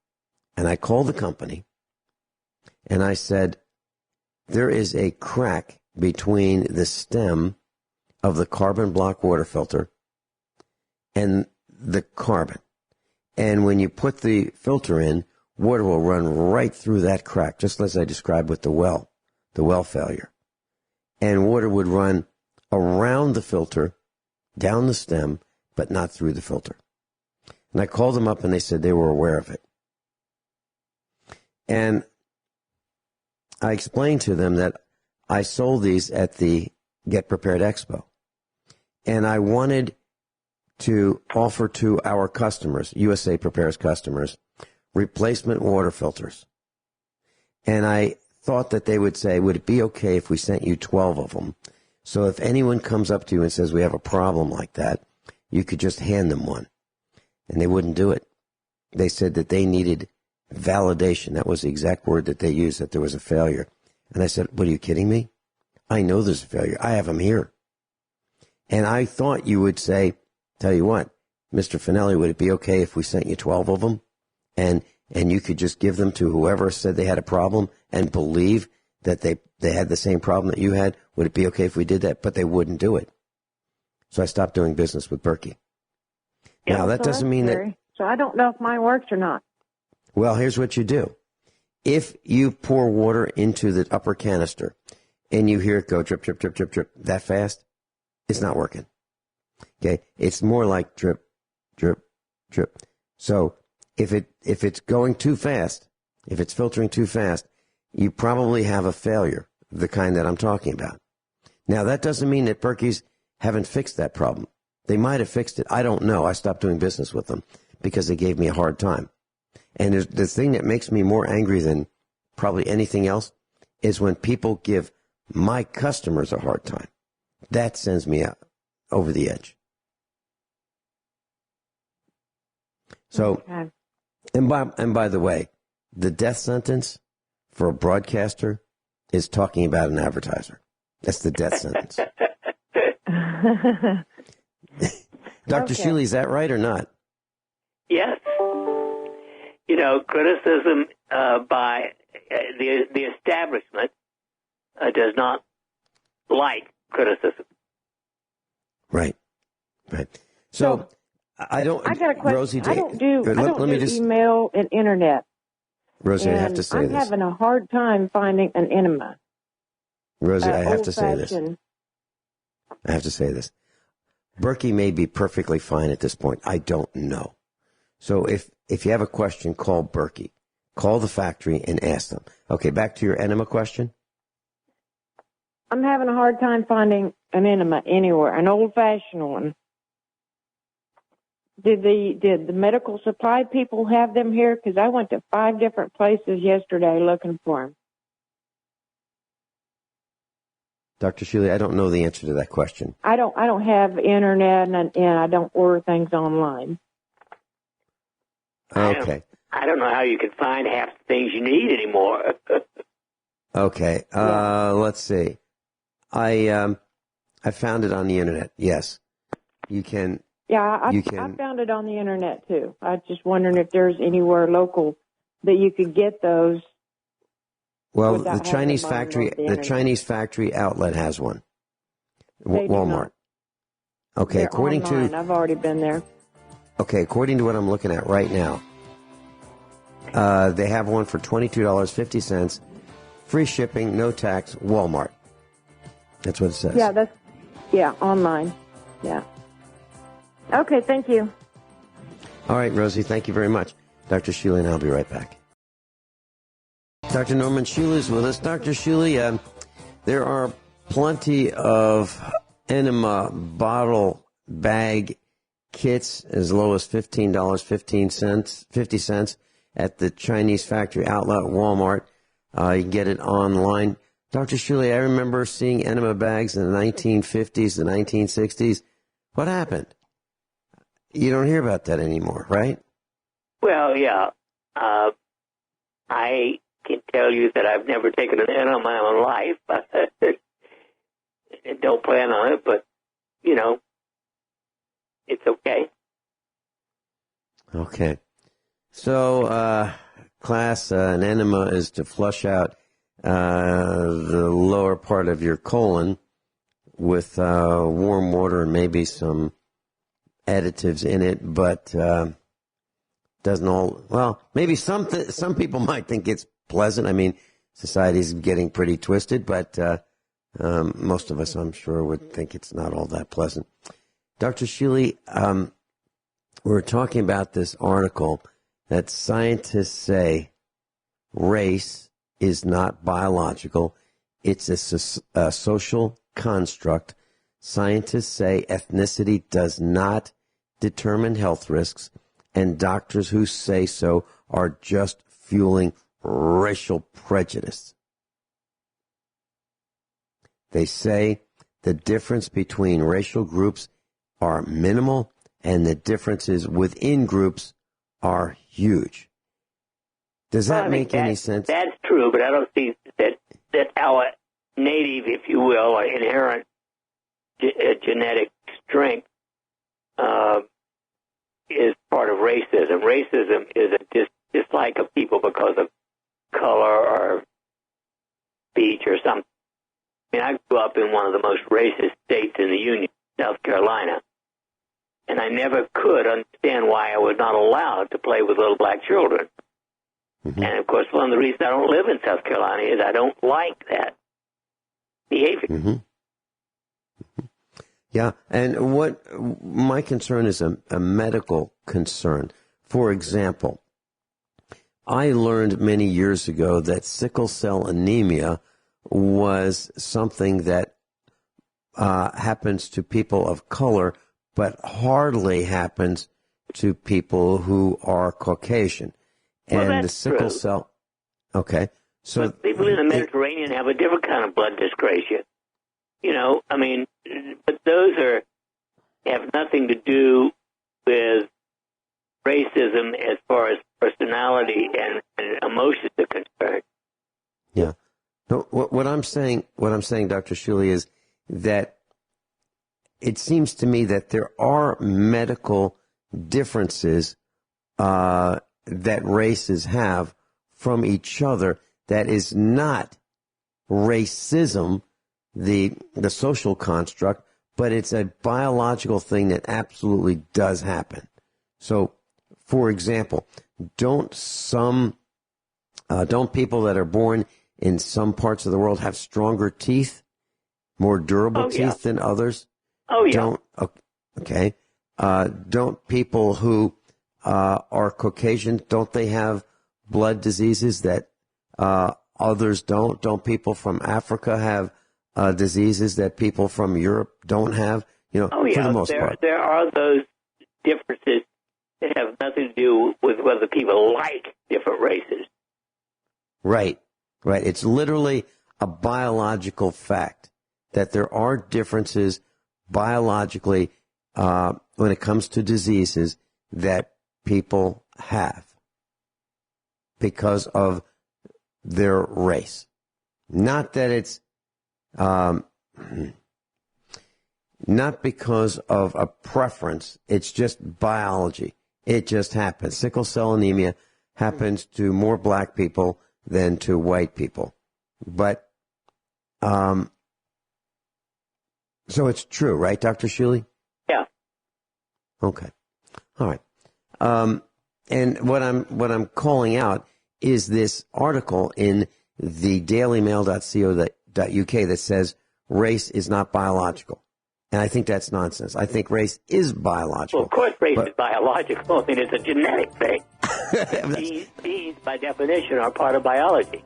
And I called the company, and I said, there is a crack between the stem of the carbon block water filter and the carbon. And when you put the filter in, water will run right through that crack, just as I described with the well failure. And water would run around the filter, down the stem, but not through the filter. And I called them up, and they said they were aware of it. And I explained to them that I sold these at the Get Prepared Expo. And I wanted to offer to our customers, USA Prepares customers, replacement water filters. And I thought that they would say, would it be okay if we sent you 12 of them? So if anyone comes up to you and says we have a problem like that, you could just hand them one. And they wouldn't do it. They said that they needed validation. That was the exact word that they used, that there was a failure. And I said, what, are you kidding me? I know there's a failure. I have them here. And I thought you would say, tell you what, Mr. Finelli, would it be okay if we sent you 12 of them? And you could just give them to whoever said they had a problem and believe that they had the same problem that you had? Would it be okay if we did that? But they wouldn't do it. So I stopped doing business with Berkey. Yeah, now, that doesn't mean that... So I don't know if mine works or not. Well, here's what you do. If you pour water into the upper canister and you hear it go drip, drip, drip, drip, drip that fast, it's not working. Okay? It's more like drip, drip, drip. So if it's going too fast, if it's filtering too fast, you probably have a failure, the kind that I'm talking about. Now, that doesn't mean that Berkey's haven't fixed that problem. They might have fixed it. I don't know. I stopped doing business with them because they gave me a hard time. And the thing that makes me more angry than probably anything else is when people give my customers a hard time. That sends me out over the edge. So, Okay. and by the way, the death sentence for a broadcaster is talking about an advertiser. That's the death sentence. Dr. Okay. Shealy, is that right or not? Yes. You know, criticism by the establishment does not like criticism. Right. So I got a question. Rosie, I don't do email and internet. Rosie, and I have to say I'm this. having a hard time finding an enema. Rosie, I have to say this. Old-fashioned. I have to say this. Berkey may be perfectly fine at this point. I don't know. So if you have a question, call Berkey. Call the factory and ask them. Okay, back to your enema question. I'm having a hard time finding an enema anywhere, an old-fashioned one. Did the medical supply people have them here? Because I went to 5 different places yesterday looking for them. Dr. Shealy, I don't know the answer to that question. I don't have internet and I don't order things online. Okay. I don't know how you can find half the things you need anymore. Okay. Let's see. I found it on the internet. Yes. You can. Yeah, I found it on the internet too. I was just wondering if there's anywhere local that you could get those. Well, the Chinese factory outlet has one. Walmart. Okay, according to I've already been there. Okay, according to what I'm looking at right now, they have one for $22.50, free shipping, no tax, Walmart. That's what it says. Yeah, online. Yeah. Okay, thank you. All right, Rosie, thank you very much. Dr. Shealy and I'll be right back. Dr. Norman Shealy is with us. Dr. Shealy, there are plenty of enema bottle bag kits as low as $15.50 at the Chinese factory outlet Walmart. You can get it online. Dr. Shealy, I remember seeing enema bags in the 1950s, the 1960s. What happened? You don't hear about that anymore, right? Well, yeah. I can tell you that I've never taken an enema in my own life. Don't plan on it, but, you know, it's okay. Okay. So, class, an enema is to flush out the lower part of your colon with warm water and maybe some additives in it, but doesn't all, well, maybe some people might think it's pleasant. I mean, society's getting pretty twisted, but most of us, I'm sure, would think it's not all that pleasant. Dr. Shealy, we're talking about this article that scientists say race is not biological. It's a social construct. Scientists say ethnicity does not determine health risks, and doctors who say so are just fueling racial prejudice. They say the difference between racial groups are minimal and the differences within groups are huge. Does that make any sense? That's true, but I don't see that our native, if you will, or inherent genetic strength is part of racism. Racism is a dislike of people because of color or speech or something. I mean, I grew up in one of the most racist states in the Union, South Carolina, and I never could understand why I was not allowed to play with little black children. Mm-hmm. And, of course, one of the reasons I don't live in South Carolina is I don't like that behavior. Mm-hmm. Mm-hmm. Yeah, and what my concern is a medical concern. For example, I learned many years ago that sickle cell anemia was something that happens to people of color, but hardly happens to people who are Caucasian. Well, and that's the sickle true. cell. Okay, so but people in the Mediterranean have a different kind of blood dyscrasia. You know, I mean, but those have nothing to do with racism as far as personality and emotions are concerned. Yeah. No, what I'm saying, Dr. Shealy, is that it seems to me that there are medical differences that races have from each other that is not racism, the social construct, but it's a biological thing that absolutely does happen. So, for example, don't people that are born in some parts of the world have stronger teeth, more durable teeth than others? Oh, yeah. Okay. Don't people who are Caucasian, don't they have blood diseases that others don't? Don't people from Africa have diseases that people from Europe don't have? You know, for the most part. There are those differences that have nothing to do with whether people like different races. Right. It's literally a biological fact that there are differences biologically when it comes to diseases that people have because of their race. Not that it's not because of a preference. It's just biology. It just happens. Sickle cell anemia happens to more black people than to white people. But, so it's true, right, Dr. Shealy? Yeah. Okay. All right. And what I'm calling out is this article in the dailymail.co.uk that says race is not biological. And I think that's nonsense. I think race is biological. Well, of course race is biological. I mean, it's a genetic thing. Genes, by definition, are part of biology.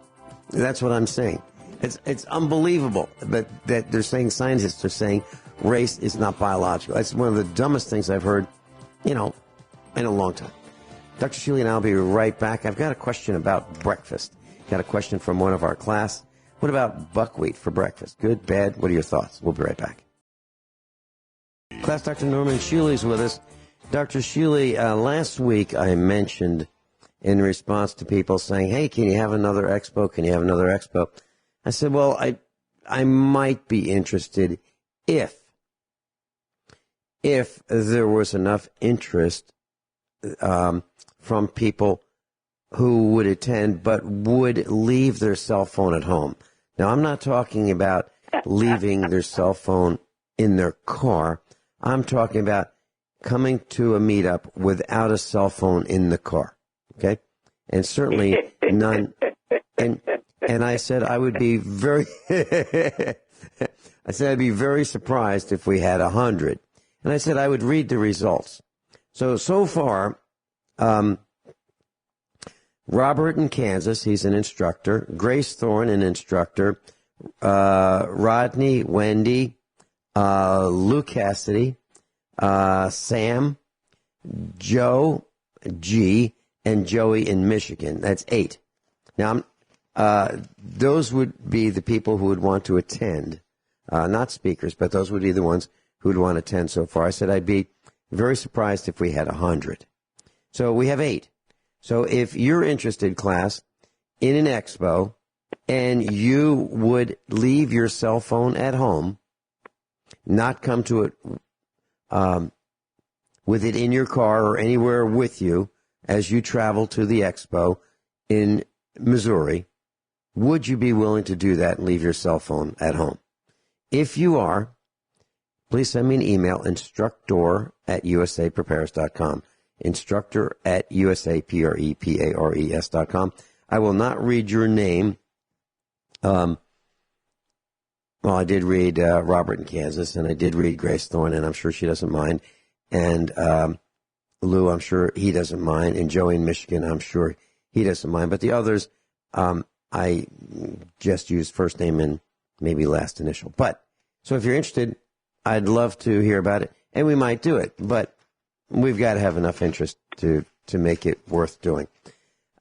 That's what I'm saying. It's unbelievable that they're saying, scientists are saying race is not biological. That's one of the dumbest things I've heard, in a long time. Dr. Shealy and I'll be right back. I've got a question about breakfast. Got a question from one of our class. What about buckwheat for breakfast? Good, bad? What are your thoughts? We'll be right back. Class, Dr. Norman Shealy is with us. Dr. Shealy, last week I mentioned in response to people saying, hey, can you have another expo? Can you have another expo? I said, well, I might be interested if there was enough interest from people who would attend but would leave their cell phone at home. Now, I'm not talking about leaving their cell phone in their car. I'm talking about coming to a meetup without a cell phone in the car, okay? And certainly none. And I said I would be very. I said I'd be very surprised if we had 100. And I said I would read the results. So far, Robert in Kansas, he's an instructor. Grace Thorne, an instructor. Rodney, Wendy, Lou Cassidy, Sam, Joe, G, and Joey in Michigan. That's 8. Now, those would be the people who would want to attend, not speakers, but those would be the ones who would want to attend so far. I said I'd be very surprised if we had 100. So we have 8. So if you're interested, class, in an expo, and you would leave your cell phone at home, not come to it with it in your car or anywhere with you as you travel to the expo in Missouri, would you be willing to do that and leave your cell phone at home? If you are, please send me an email, instructor@usaprepares.com. Instructor@usaprepares.com. I will not read your name. Well, I did read Robert in Kansas, and I did read Grace Thorne, and I'm sure she doesn't mind. And Lou, I'm sure he doesn't mind. And Joey in Michigan, I'm sure he doesn't mind. But the others, I just used first name and maybe last initial. But, so if you're interested, I'd love to hear about it, and we might do it. But we've got to have enough interest to make it worth doing.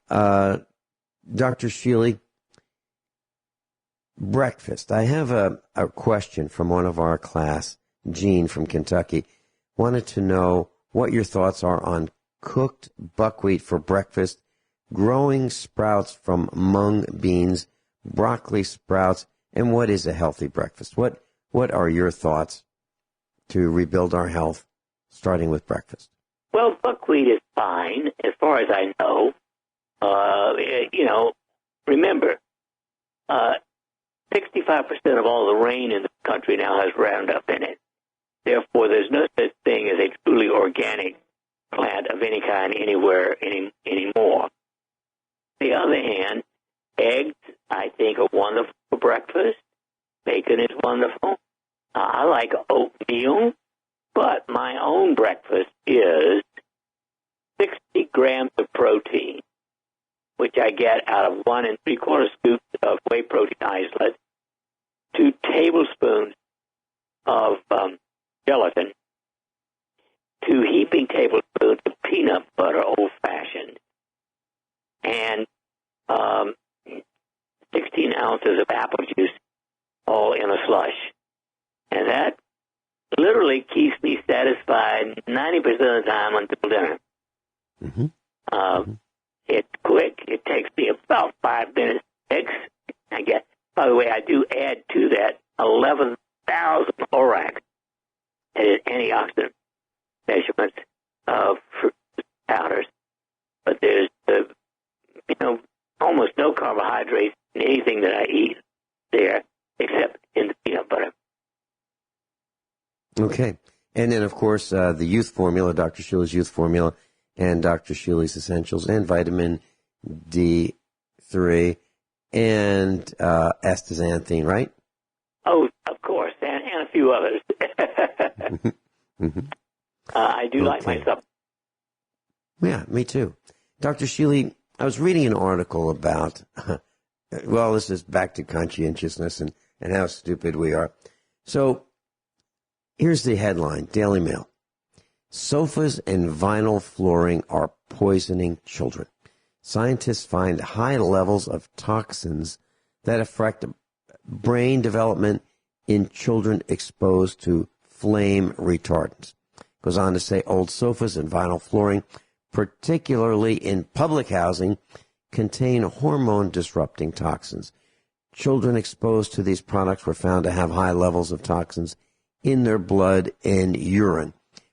Dr. Shealy, breakfast. I have a question from one of our class, Jean from Kentucky. Wanted to know what your thoughts are on cooked buckwheat for breakfast, growing sprouts from mung beans, broccoli sprouts, and what is a healthy breakfast? What are your thoughts to rebuild our health, starting with breakfast? Well, buckwheat is fine, as far as I know. Remember, 65% of all the rain in the country now has Roundup in it. Therefore, there's no such thing as a truly organic plant of any kind anywhere anymore. On the other hand, eggs, I think, are wonderful for breakfast. Bacon is wonderful. I like oatmeal, but my own breakfast is 60 grams of protein, which I get out of 1 3/4 scoops of whey protein isolate, 2 tablespoons of gelatin, 2 heaping tablespoons of peanut butter, old-fashioned, and 16 ounces of apple juice, all in a slush. And that literally keeps me satisfied 90% of the time until dinner. Mm-hmm. It's quick. It takes me about 5 minutes. I guess. By the way, I do add to that 11,000 ORAC antioxidant measurements of fruit powders. But there's almost no carbohydrates in anything that I eat there, except in the peanut butter. Okay. And then, of course, the youth formula, Dr. Shealy's youth formula, and Dr. Shealy's essentials, and vitamin D3, and astaxanthin, right? Oh, of course, and a few others. Mm-hmm. I do like my supplements. Yeah, me too. Dr. Shealy, I was reading an article about, well, this is back to conscientiousness and how stupid we are. So here's the headline, Daily Mail. Sofas and vinyl flooring are poisoning children. Scientists find high levels of toxins that affect brain development in children exposed to flame retardants. Goes on to say old sofas and vinyl flooring, particularly in public housing, contain hormone-disrupting toxins. Children exposed to these products were found to have high levels of toxins in their blood and urine.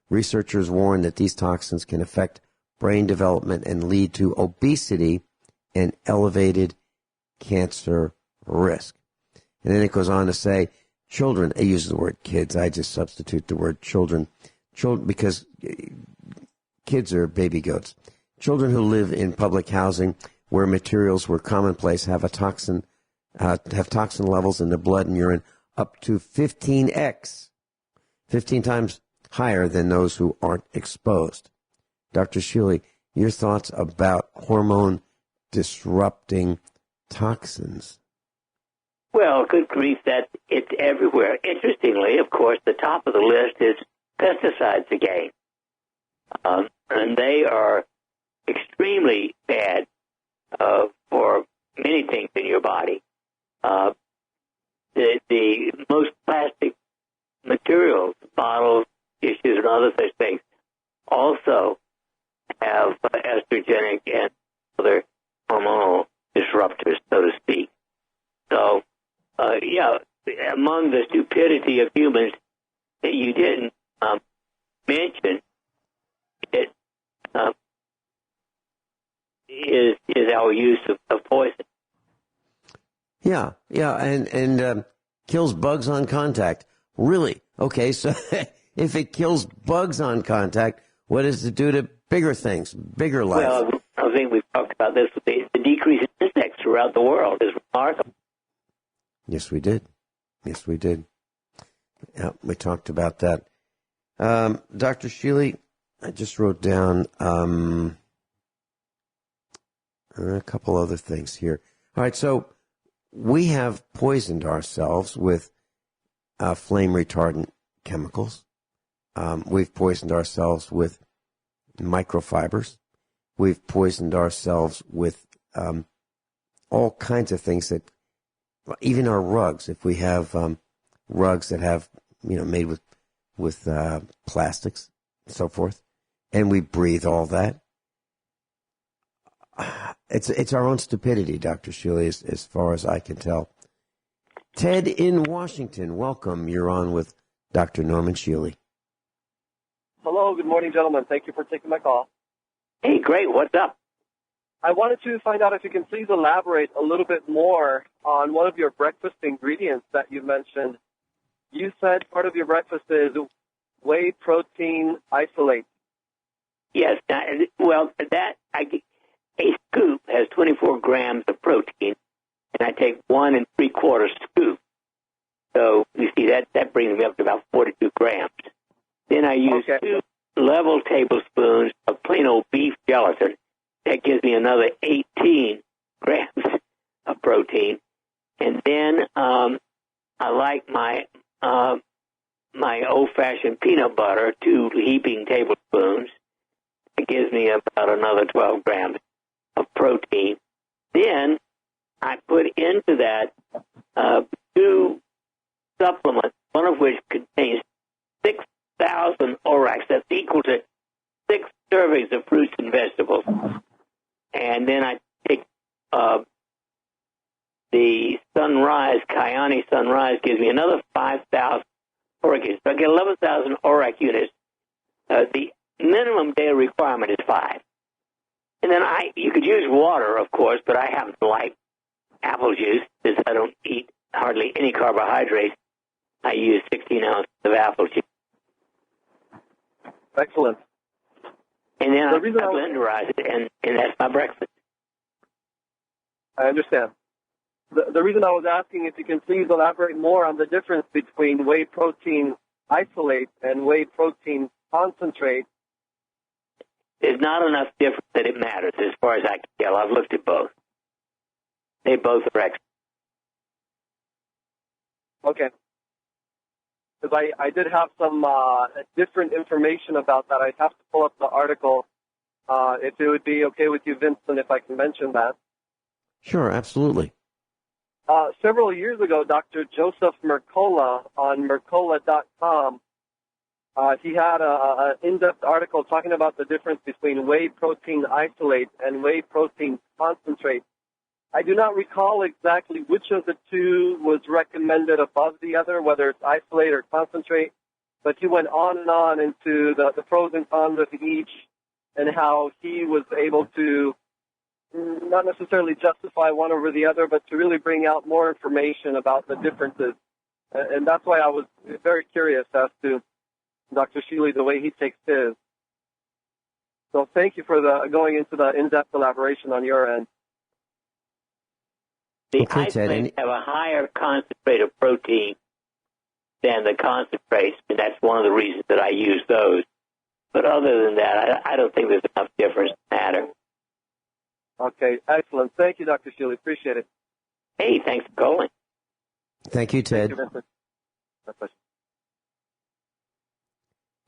Researchers warn that these toxins can affect brain development and lead to obesity and elevated cancer risk. And then it goes on to say, children, it uses the word kids, I just substitute the word children, because kids are baby goats. Children who live in public housing where materials were commonplace have toxin levels in their blood and urine up to 15 times higher than those who aren't exposed. Dr. Shealy, your thoughts about hormone-disrupting toxins? Well, good grief, that it's everywhere. Interestingly, of course, the top of the list is pesticides again. And they are extremely bad for many things in your body. The most plastic materials, bottles, tissues, and other such things also have estrogenic and other hormonal disruptors, so to speak. So, among the stupidity of humans that you didn't mention, it is our use of poison. Yeah, and kills bugs on contact. Really? Okay, so if it kills bugs on contact, what does it do to bigger things, bigger life? Well, I think we've talked about this. The decrease in insects throughout the world is remarkable. Yes, we did. Yeah, we talked about that. Dr. Shealy, I just wrote down a couple other things here. All right, so we have poisoned ourselves with flame retardant chemicals. We've poisoned ourselves with microfibers. We've poisoned ourselves with all kinds of things that, even our rugs, if we have rugs that have, made with plastics and so forth, and we breathe all that. It's our own stupidity, Dr. Shealy, as far as I can tell. Ted in Washington, welcome. You're on with Dr. Norman Shealy. Hello, good morning, gentlemen. Thank you for taking my call. Hey, great. What's up? I wanted to find out if you can please elaborate a little bit more on one of your breakfast ingredients that you mentioned. You said part of your breakfast is whey protein isolate. Yes. A scoop has 24 grams of protein, and I take 1 3/4 scoop. So you see that brings me up to about 42 grams. Then I use 2 level tablespoons of plain old beef gelatin. That gives me another 18 grams of protein. And then I like my old-fashioned peanut butter, 2 heaping tablespoons. It gives me about another 12 grams of protein. Then I put into that 2 supplements, one of which contains 6,000 ORACs. That's equal to 6 servings of fruits and vegetables. And then I take the Sunrise, Kyani Sunrise gives me another 5,000 ORAC units. So I get 11,000 ORAC units. The minimum daily requirement is 5. And then you could use water, of course, but I happen to like apple juice since I don't eat hardly any carbohydrates. I use 16 ounces of apple juice. Excellent. And then I blenderize it, and that's my breakfast. I understand. The reason I was asking if you can please elaborate more on the difference between whey protein isolate and whey protein concentrate. There's not enough difference that it matters as far as I can tell. I've looked at both. They both are excellent. Okay. Because I did have some different information about that. I'd have to pull up the article. If it would be okay with you, Vincent, if I can mention that. Sure, absolutely. Several years ago, Dr. Joseph Mercola on Mercola.com, he had an in-depth article talking about the difference between whey protein isolate and whey protein concentrate. I do not recall exactly which of the two was recommended above the other, whether it's isolate or concentrate, but he went on and on into the pros and cons of each and how he was able to not necessarily justify one over the other, but to really bring out more information about the differences. And that's why I was very curious as to Dr. Shealy, the way he takes his. So thank you for going into the in-depth elaboration on your end. The isolates have a higher concentrate of protein than the concentrates, and that's one of the reasons that I use those. But other than that, I don't think there's enough difference to matter. Okay, excellent. Thank you, Dr. Shealy. Appreciate it. Hey, thanks for calling. Thank you, Ted. Thank you, Vincent. My pleasure.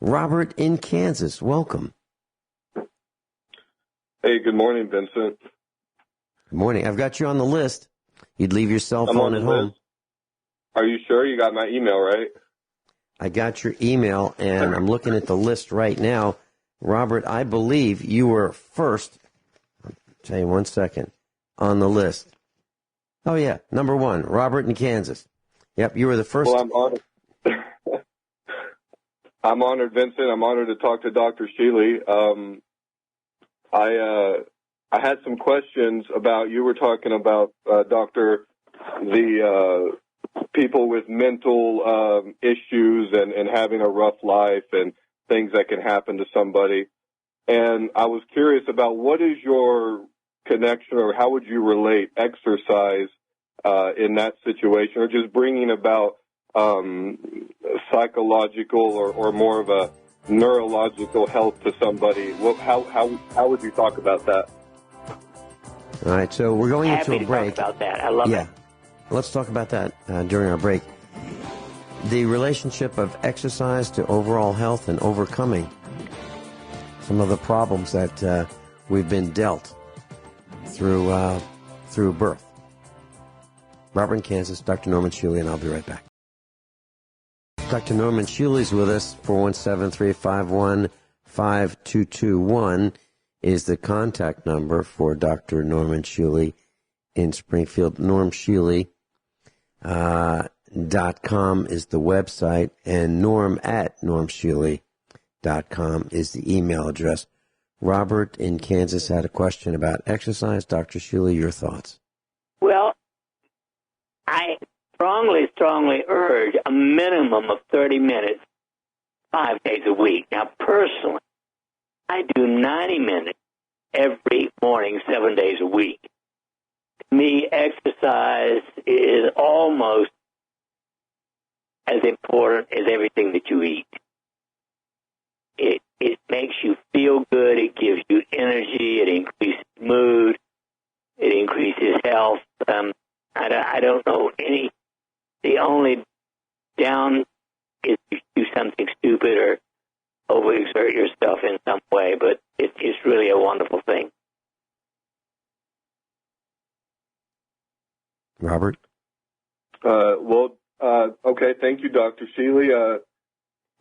Robert in Kansas, welcome. Hey, good morning, Vincent. Good morning. I've got you on the list. You'd leave your cell phone at home. Are you sure you got my email right? I got your email, and I'm looking at the list right now. Robert, I believe you were first. Tell you 1 second. On the list. Oh, yeah. Number 1, Robert in Kansas. Yep, you were the first. Well, I'm honored. I'm honored, Vincent. I'm honored to talk to Dr. Shealy. I had some questions about, you were talking about, Doctor, the people with mental issues and having a rough life and things that can happen to somebody. And I was curious about what is your connection, or how would you relate exercise in that situation, or just bringing about psychological or more of a neurological health to somebody? How would you talk about that? All right, so we're going into a break. Talk about that. I love it. Let's talk about that during our break. The relationship of exercise to overall health and overcoming some of the problems that we've been dealt through birth. Robert in Kansas, Dr. Norman Shealy, and I'll be right back. Dr. Norman Shealy's with us. 417-351-5221 is the contact number for Dr. Norman Shealy in Springfield. NormShealy.com is the website, and norm@normshealy.com is the email address. Robert in Kansas had a question about exercise. Dr. Shealy, your thoughts? Well, I strongly urge a minimum of 30 minutes, 5 days a week. Now, personally, I do 90 minutes every morning, 7 days a week. To me, exercise is almost as important as everything that you eat. It makes you feel good. It gives you energy. It increases mood. It increases health. I don't know any. The only down is you do something stupid or overexert yourself in some way, but it's really a wonderful thing. Robert? Okay, thank you, Dr. Shealy.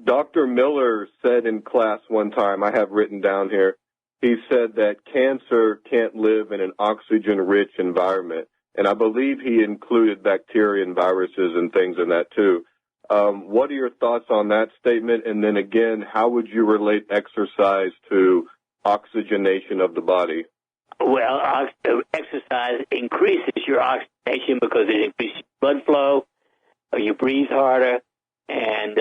Dr. Miller said in class one time, I have written down here, he said that cancer can't live in an oxygen-rich environment. And I believe he included bacteria and viruses and things in that too. What are your thoughts on that statement? And then again, how would you relate exercise to oxygenation of the body? Well, exercise increases your oxygenation because it increases blood flow, you breathe harder, and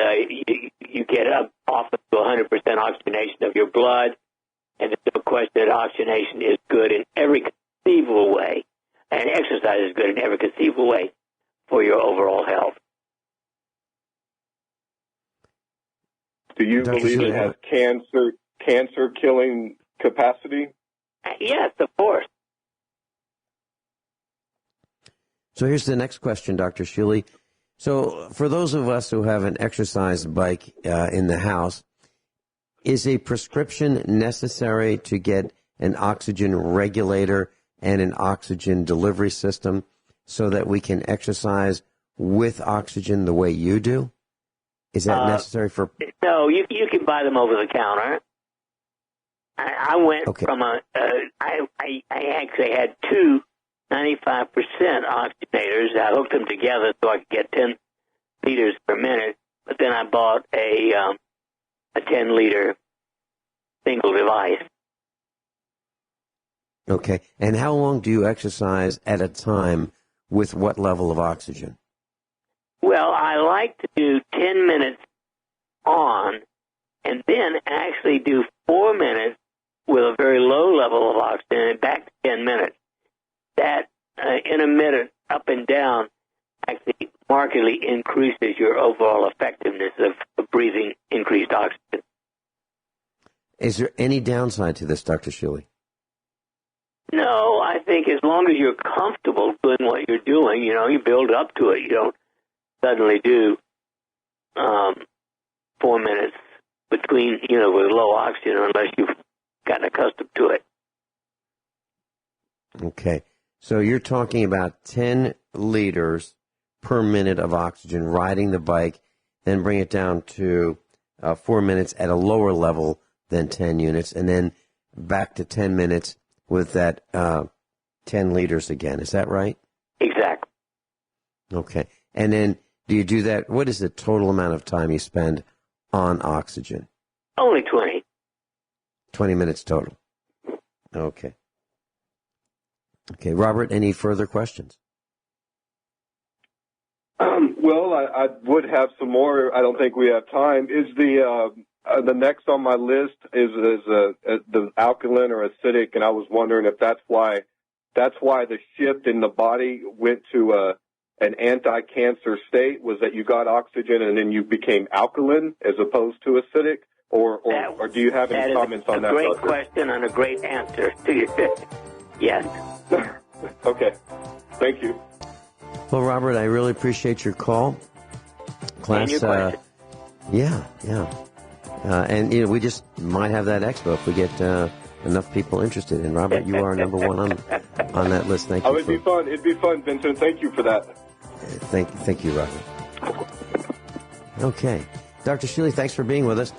you get up often to 100% oxygenation of your blood. And there's no question that oxygenation is good in every conceivable way. And exercise is good in every conceivable way for your overall health. Do you believe it has cancer-killing capacity? Yes, of course. So here's the next question, Dr. Shealy. So for those of us who have an exercise bike in the house, is a prescription necessary to get an oxygen regulator and an oxygen delivery system so that we can exercise with oxygen the way you do? Is that necessary for... No, you can buy them over the counter. I went from I actually had two 95% oxygenators. I hooked them together so I could get 10 liters per minute, but then I bought a 10-liter single device. Okay. And how long do you exercise at a time with what level of oxygen? Well, I like to do 10 minutes on and then actually do 4 minutes with a very low level of oxygen and back to 10 minutes. That intermittent up and down actually markedly increases your overall effectiveness of breathing increased oxygen. Is there any downside to this, Dr. Shealy? No, I think as long as you're comfortable doing what you're doing, you build up to it. You don't suddenly do 4 minutes between, with low oxygen unless you've gotten accustomed to it. Okay. So you're talking about 10 liters per minute of oxygen riding the bike, then bring it down to 4 minutes at a lower level than 10 units, and then back to 10 minutes with that 10 liters again. Is that right? Exactly. Okay. And then do you do that? What is the total amount of time you spend on oxygen? Only 20. 20 minutes total. Okay. Okay. Robert, any further questions? Well, I would have some more. I don't think we have time. Is the next on my list is the alkaline or acidic, and I was wondering if that's why the shift in the body went to an anti-cancer state, was that you got oxygen and then you became alkaline as opposed to acidic, or do you have any comments on that? That is a great question and a great answer to you. Yes. Okay. Thank you. Well, Robert, I really appreciate your call. Class, and your question. And we just might have that expo if we get enough people interested. And Robert, you are number one on that list. Thank you. Oh, it'd be fun. It'd be fun, Vincent. Thank you for that. Thank you, Robert. Okay. Dr. Shealy, thanks for being with us.